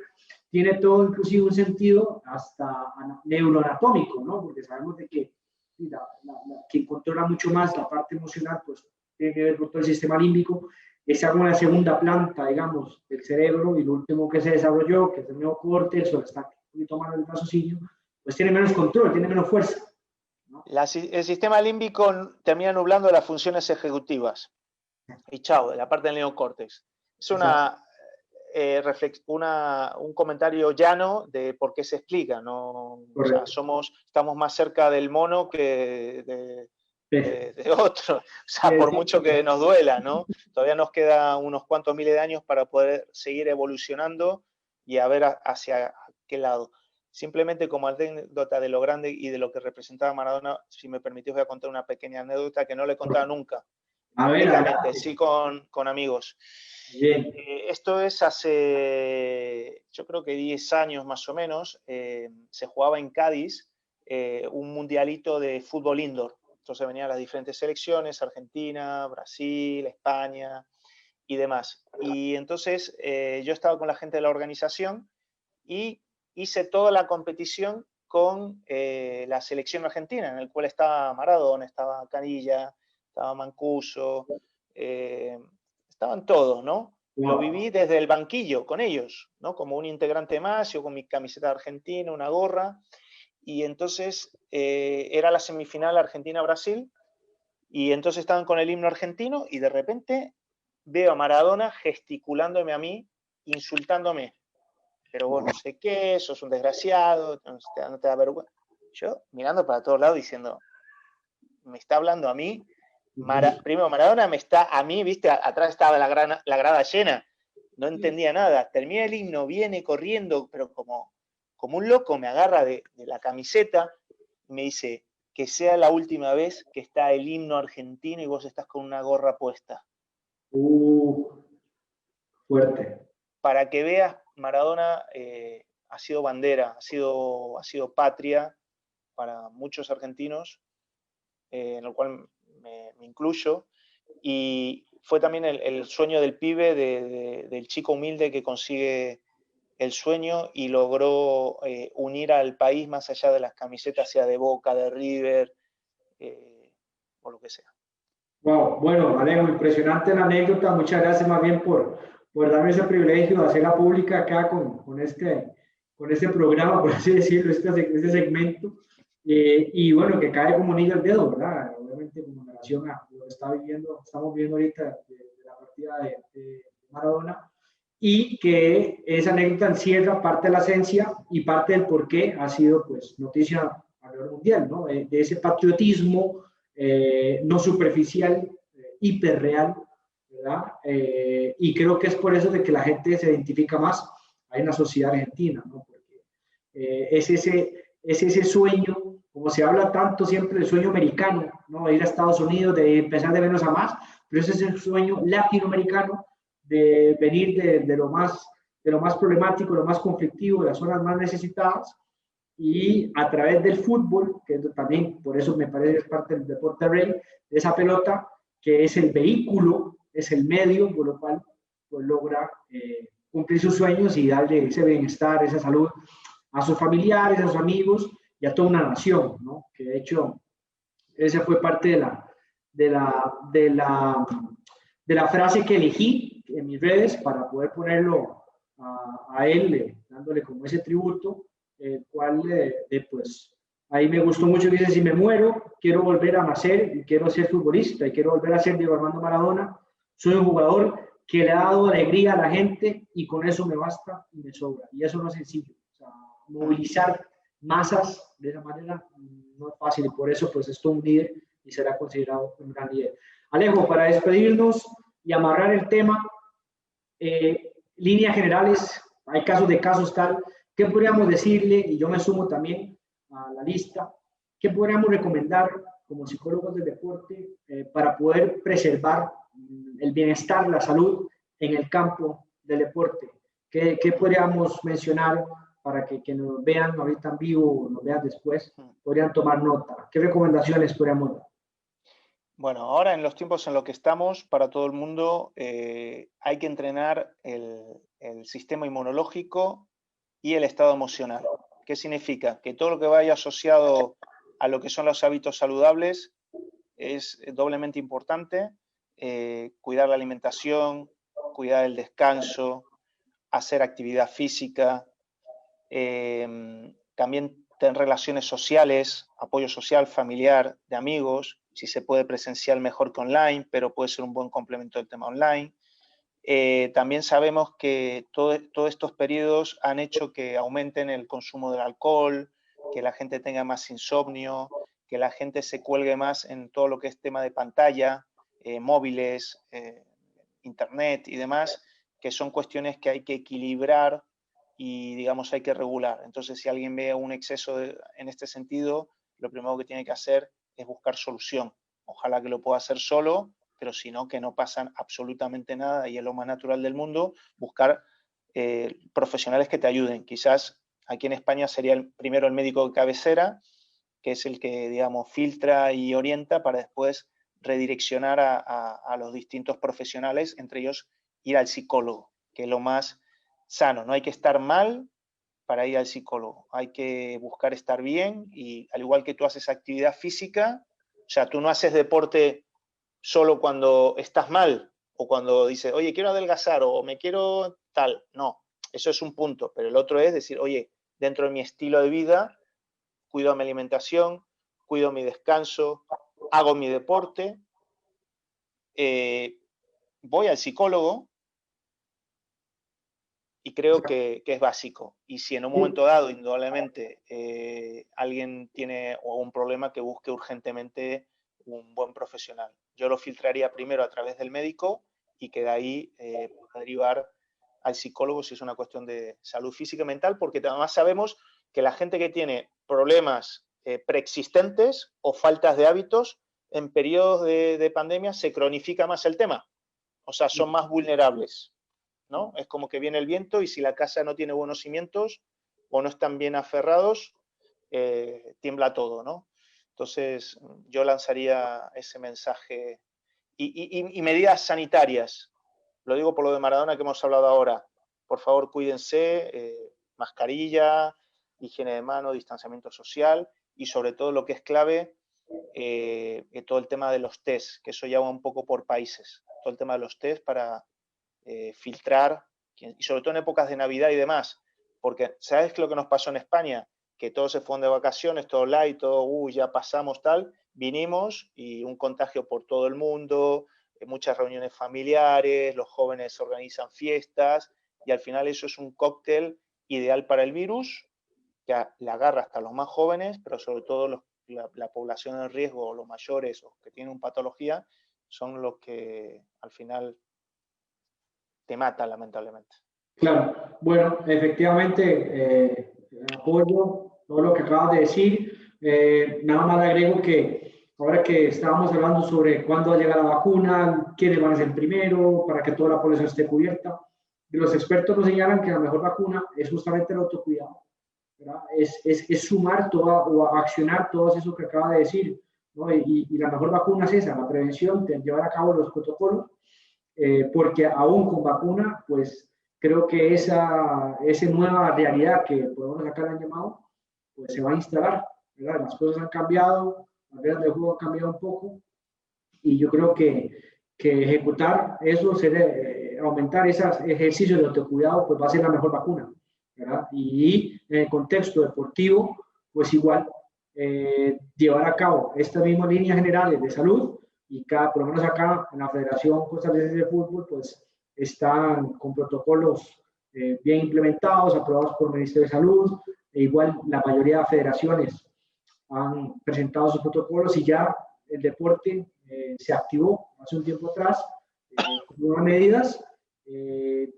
S1: tiene todo inclusive un sentido hasta neuroanatómico, ¿no? Porque sabemos de que quien controla mucho más la parte emocional, pues tiene que ver con todo el sistema límbico, es una segunda planta, digamos, del cerebro, y lo último que se desarrolló, que es el neocórtex, o está un poquito más del raciocinio, pues tiene menos control, tiene menos fuerza, ¿no?
S2: El sistema límbico termina nublando las funciones ejecutivas. Y chao, de la parte del neocórtex. Es un comentario llano de por qué se explica, ¿no? O sea, estamos más cerca del mono que de otro, o sea, por mucho que nos duela, ¿no? Todavía nos queda unos cuantos miles de años para poder seguir evolucionando y a ver hacia qué lado. Simplemente como anécdota de lo grande y de lo que representaba Maradona, si me permitís voy a contar una pequeña anécdota que no le he contado nunca, públicamente, sí con amigos.
S1: Bien.
S2: Esto es hace, yo creo que 10 años más o menos, se jugaba en Cádiz un mundialito de fútbol indoor. Entonces venían las diferentes selecciones, Argentina, Brasil, España y demás. Y entonces yo estaba con la gente de la organización y hice toda la competición con la selección argentina, en el cual estaba Maradona, estaba Canilla, estaba Mancuso, estaban todos, ¿no? Wow. Lo viví desde el banquillo con ellos, ¿no? Como un integrante más, yo con mi camiseta argentina, una gorra, y entonces era la semifinal Argentina-Brasil, y entonces estaban con el himno argentino, y de repente veo a Maradona gesticulándome a mí, insultándome. Pero vos no sé qué, sos un desgraciado, no te da vergüenza. Yo mirando para todos lados diciendo, me está hablando a mí. Primero Maradona me está a mí, viste, atrás estaba la grada llena, no entendía nada. Termina el himno, viene corriendo, pero como un loco, me agarra de la camiseta y me dice que sea la última vez que está el himno argentino y vos estás con una gorra puesta.
S1: Fuerte.
S2: Para que veas, Maradona ha sido bandera, ha sido patria para muchos argentinos, en lo cual me incluyo, y fue también el sueño del pibe, del chico humilde que consigue el sueño y logró unir al país más allá de las camisetas, sea de Boca, de River, o lo que sea.
S1: Wow, bueno, Alejo, impresionante la anécdota, muchas gracias más bien por darme ese privilegio de hacerla pública acá con este programa, por así decirlo, este segmento, y bueno, que cae como anillo al dedo, ¿verdad? Obviamente con relación a lo que estamos viviendo ahorita de la partida de Maradona, y que esa anécdota encierra parte de la esencia y parte del por qué ha sido pues noticia a nivel mundial, ¿no? De ese patriotismo no superficial, hiperreal, ¿verdad? Y creo que es por eso de que la gente se identifica más en la sociedad argentina, ¿no? Porque es ese sueño, como se habla tanto siempre del sueño americano, ¿no? De ir a Estados Unidos, de empezar de menos a más, pero ese es el sueño latinoamericano de venir de lo más problemático, lo más conflictivo, de las zonas más necesitadas, y a través del fútbol, que también por eso me parece que es parte del deporte rey, de esa pelota, que es el vehículo, es el medio, por lo cual pues, logra cumplir sus sueños y darle ese bienestar, esa salud a sus familiares, a sus amigos y a toda una nación, ¿no? Que de hecho, esa fue parte de la frase que elegí en mis redes para poder ponerlo a él, dándole como ese tributo, el cual pues ahí me gustó mucho, dice, si me muero, quiero volver a nacer y quiero ser futbolista y quiero volver a ser Diego Armando Maradona, soy un jugador que le ha dado alegría a la gente y con eso me basta y me sobra, y eso no es sencillo, o sea, movilizar masas de esa manera no es fácil, y por eso pues esto un líder y será considerado un gran líder. Alejo, para despedirnos y amarrar el tema, líneas generales, hay casos tal, ¿qué podríamos decirle? Y yo me sumo también a la lista. ¿Qué podríamos recomendar como psicólogos del deporte para poder preservar el bienestar, la salud en el campo del deporte? ¿Qué podríamos mencionar para que nos vean ahorita en vivo o nos vean después? Podrían tomar nota. ¿Qué recomendaciones podríamos dar?
S2: Bueno, ahora en los tiempos en los que estamos, para todo el mundo, hay que entrenar el sistema inmunológico y el estado emocional. ¿Qué significa? Que todo lo que vaya asociado a lo que son los hábitos saludables es doblemente importante. Cuidar la alimentación, cuidar el descanso, hacer actividad física, también tener relaciones sociales, apoyo social, familiar, de amigos, si se puede presencial mejor que online, pero puede ser un buen complemento del tema online. También sabemos que todos estos periodos han hecho que aumenten el consumo del alcohol, que la gente tenga más insomnio, que la gente se cuelgue más en todo lo que es tema de pantalla, móviles, internet y demás, que son cuestiones que hay que equilibrar y, digamos, hay que regular. Entonces, si alguien ve un exceso en este sentido, lo primero que tiene que hacer es buscar solución. Ojalá que lo pueda hacer solo, pero si no, que no pasa absolutamente nada y es lo más natural del mundo, buscar profesionales que te ayuden. Quizás aquí en España sería primero el médico de cabecera, que es el que, digamos, filtra y orienta para después redireccionar a los distintos profesionales, entre ellos ir al psicólogo, que es lo más sano. No hay que estar mal para ir al psicólogo, hay que buscar estar bien y al igual que tú haces actividad física, o sea, tú no haces deporte solo cuando estás mal o cuando dices, oye, quiero adelgazar o me quiero tal. No, eso es un punto, pero el otro es decir, oye, dentro de mi estilo de vida, cuido mi alimentación, cuido mi descanso, hago mi deporte, voy al psicólogo y creo que es básico. Y si en un momento dado, indudablemente, alguien tiene un problema, que busque urgentemente un buen profesional. Yo lo filtraría primero a través del médico y que de ahí pueda derivar al psicólogo si es una cuestión de salud física y mental, porque además sabemos que la gente que tiene problemas preexistentes o faltas de hábitos, en periodos de pandemia se cronifica más el tema. O sea, son más vulnerables, ¿no? Es como que viene el viento y si la casa no tiene buenos cimientos o no están bien aferrados, tiembla todo, ¿no? Entonces, yo lanzaría ese mensaje. Y medidas sanitarias. Lo digo por lo de Maradona que hemos hablado ahora. Por favor, cuídense, mascarilla, higiene de mano, distanciamiento social y sobre todo lo que es clave, todo el tema de los test, que eso ya va un poco por países. Todo el tema de los test para filtrar, y sobre todo en épocas de Navidad y demás, porque ¿sabes lo que nos pasó en España? Que todos se fueron de vacaciones, todo light, todo, ya pasamos tal, vinimos y un contagio por todo el mundo, muchas reuniones familiares, los jóvenes organizan fiestas y al final eso es un cóctel ideal para el virus, que le agarra hasta los más jóvenes, pero sobre todo la población en riesgo, los mayores o que tienen una patología, son los que al final te mata, lamentablemente.
S1: Claro, bueno, efectivamente, apoyo todo lo que acabas de decir. Nada más agrego que ahora que estábamos hablando sobre cuándo va a llegar la vacuna, quiénes van a ser primero, para que toda la población esté cubierta, los expertos nos señalan que la mejor vacuna es justamente el autocuidado, ¿verdad? Es sumar toda, o accionar todo eso que acaba de decir, ¿no? Y la mejor vacuna es esa, la prevención, de llevar a cabo los protocolos, porque aún con vacuna, pues creo que esa nueva realidad que podemos sacar el llamado, pues se va a instalar, ¿verdad? Las cosas han cambiado, las reglas del juego han cambiado un poco, y yo creo que ejecutar eso, aumentar esos ejercicios de autocuidado, pues va a ser la mejor vacuna, ¿verdad? Y en el contexto deportivo, pues igual, llevar a cabo estas mismas líneas generales de salud, y por lo menos acá en la Federación Costarricense de Fútbol, pues están con protocolos bien implementados, aprobados por el Ministerio de Salud, e igual la mayoría de federaciones han presentado sus protocolos y ya el deporte se activó hace un tiempo atrás con nuevas medidas,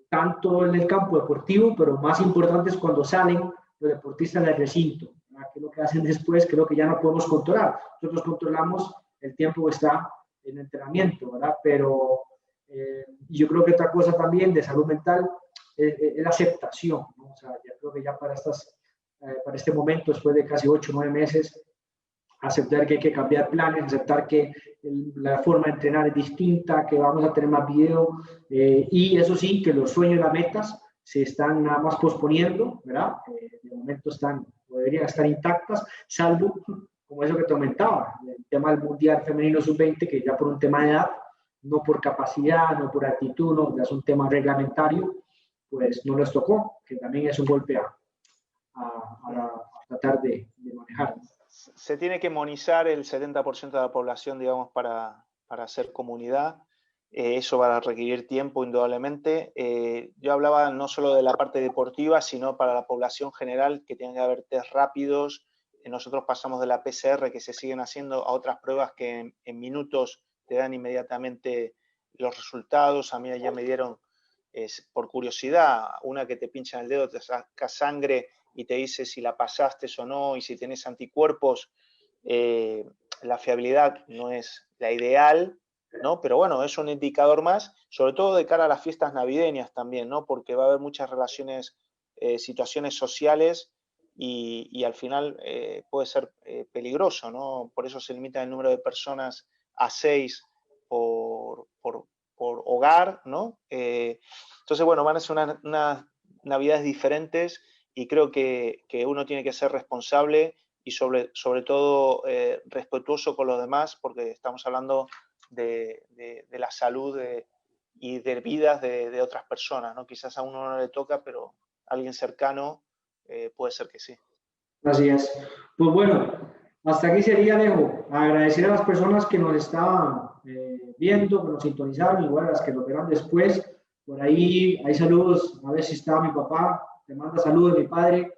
S1: tanto en el campo deportivo, pero más importante es cuando salen los deportistas del recinto, ¿verdad? ¿Qué es lo que hacen después? ¿Qué es lo que ya no podemos controlar? Nosotros controlamos el tiempo que está en entrenamiento, ¿verdad? Pero yo creo que otra cosa también de salud mental es la aceptación, ¿no? O sea, ya creo que ya para este momento, después de casi 8 o 9 meses, aceptar que hay que cambiar planes, aceptar que la forma de entrenar es distinta, que vamos a tener más video, y eso sí, que los sueños y las metas se están nada más posponiendo, ¿verdad? De momento deberían estar intactas, salvo, como eso que te comentaba, el tema del Mundial Femenino Sub-20, que ya por un tema de edad, no por capacidad, no por actitud, no, ya es un tema reglamentario, pues no les tocó, que también es un golpe a tratar de manejar.
S2: Se tiene que inmunizar el 70% de la población, digamos, para hacer comunidad. Eso va a requerir tiempo, indudablemente. Yo hablaba no solo de la parte deportiva, sino para la población general, que tiene que haber test rápidos. Nosotros pasamos de la PCR, que se siguen haciendo, a otras pruebas que en minutos te dan inmediatamente los resultados. A mí ya me dieron, por curiosidad, una que te pincha en el dedo, te saca sangre y te dice si la pasaste o no, y si tenés anticuerpos. La fiabilidad no es la ideal, ¿no? Pero bueno, es un indicador más, sobre todo de cara a las fiestas navideñas también, ¿no? Porque va a haber muchas relaciones, situaciones sociales y al final puede ser peligroso, ¿no? Por eso se limita el número de personas a 6 por hogar, ¿no? Entonces, bueno, van a ser unas navidades diferentes y creo que uno tiene que ser responsable y sobre todo respetuoso con los demás, porque estamos hablando de la salud y de vidas de otras personas, ¿no? Quizás a uno no le toca, pero a alguien cercano puede ser que sí.
S1: Así es. Pues bueno, hasta aquí sería, Alejo. Agradecer a las personas que nos estaban viendo, que nos sintonizaron, igual a las que nos verán después. Por ahí hay saludos, a ver si está mi papá, te manda saludos mi padre,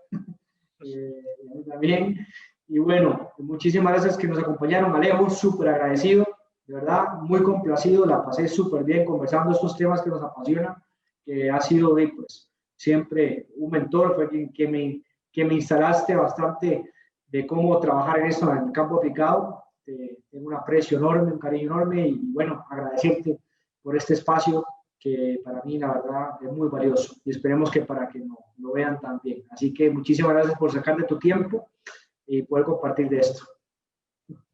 S1: a mí también. Y bueno, muchísimas gracias que nos acompañaron, Alejo, súper agradecido, de verdad, muy complacido, la pasé súper bien conversando estos temas que nos apasionan, que ha sido pues, siempre un mentor, fue quien me instalaste bastante de cómo trabajar en esto en el campo aplicado. Tengo un aprecio enorme, un cariño enorme y bueno, agradecerte por este espacio que para mí la verdad es muy valioso y esperemos que para que lo vean también. Así que muchísimas gracias por sacar de tu tiempo y poder compartir de esto.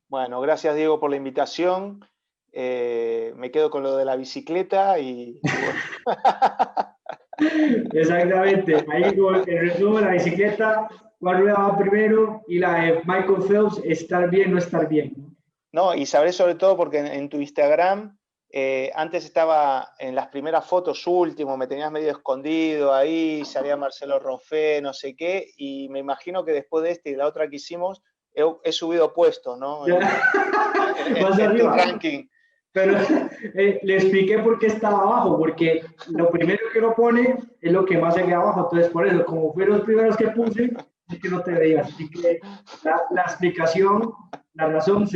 S2: Bueno, gracias Diego por la invitación. Me quedo con lo de la bicicleta y bueno.
S1: Exactamente, ahí con el resumen de la bicicleta, cuál rueda va primero y la de Michael Phelps, estar bien, no estar bien.
S2: No, y sabré sobre todo porque en tu Instagram, antes estaba en las primeras fotos último, me tenías medio escondido ahí, salía Marcelo Roffé, no sé qué, y me imagino que después de esta y la otra que hicimos, he subido puestos, ¿no? En tu ranking.
S1: Pero le expliqué por qué estaba abajo, porque lo primero que uno pone es lo que más se ve abajo, entonces por eso, como fueron los primeros que puse, es que no te veías, así que la explicación, la razón,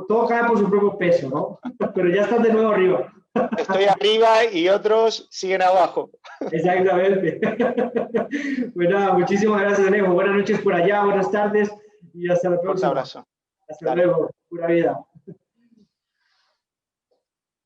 S1: todo cae por su propio peso, ¿no? Pero ya estás de nuevo arriba.
S2: Estoy arriba y otros siguen abajo.
S1: Exactamente. Pues nada, muchísimas gracias, Alejo. Buenas noches por allá, buenas tardes y hasta la próxima.
S2: Un abrazo.
S1: Hasta luego. Pura vida.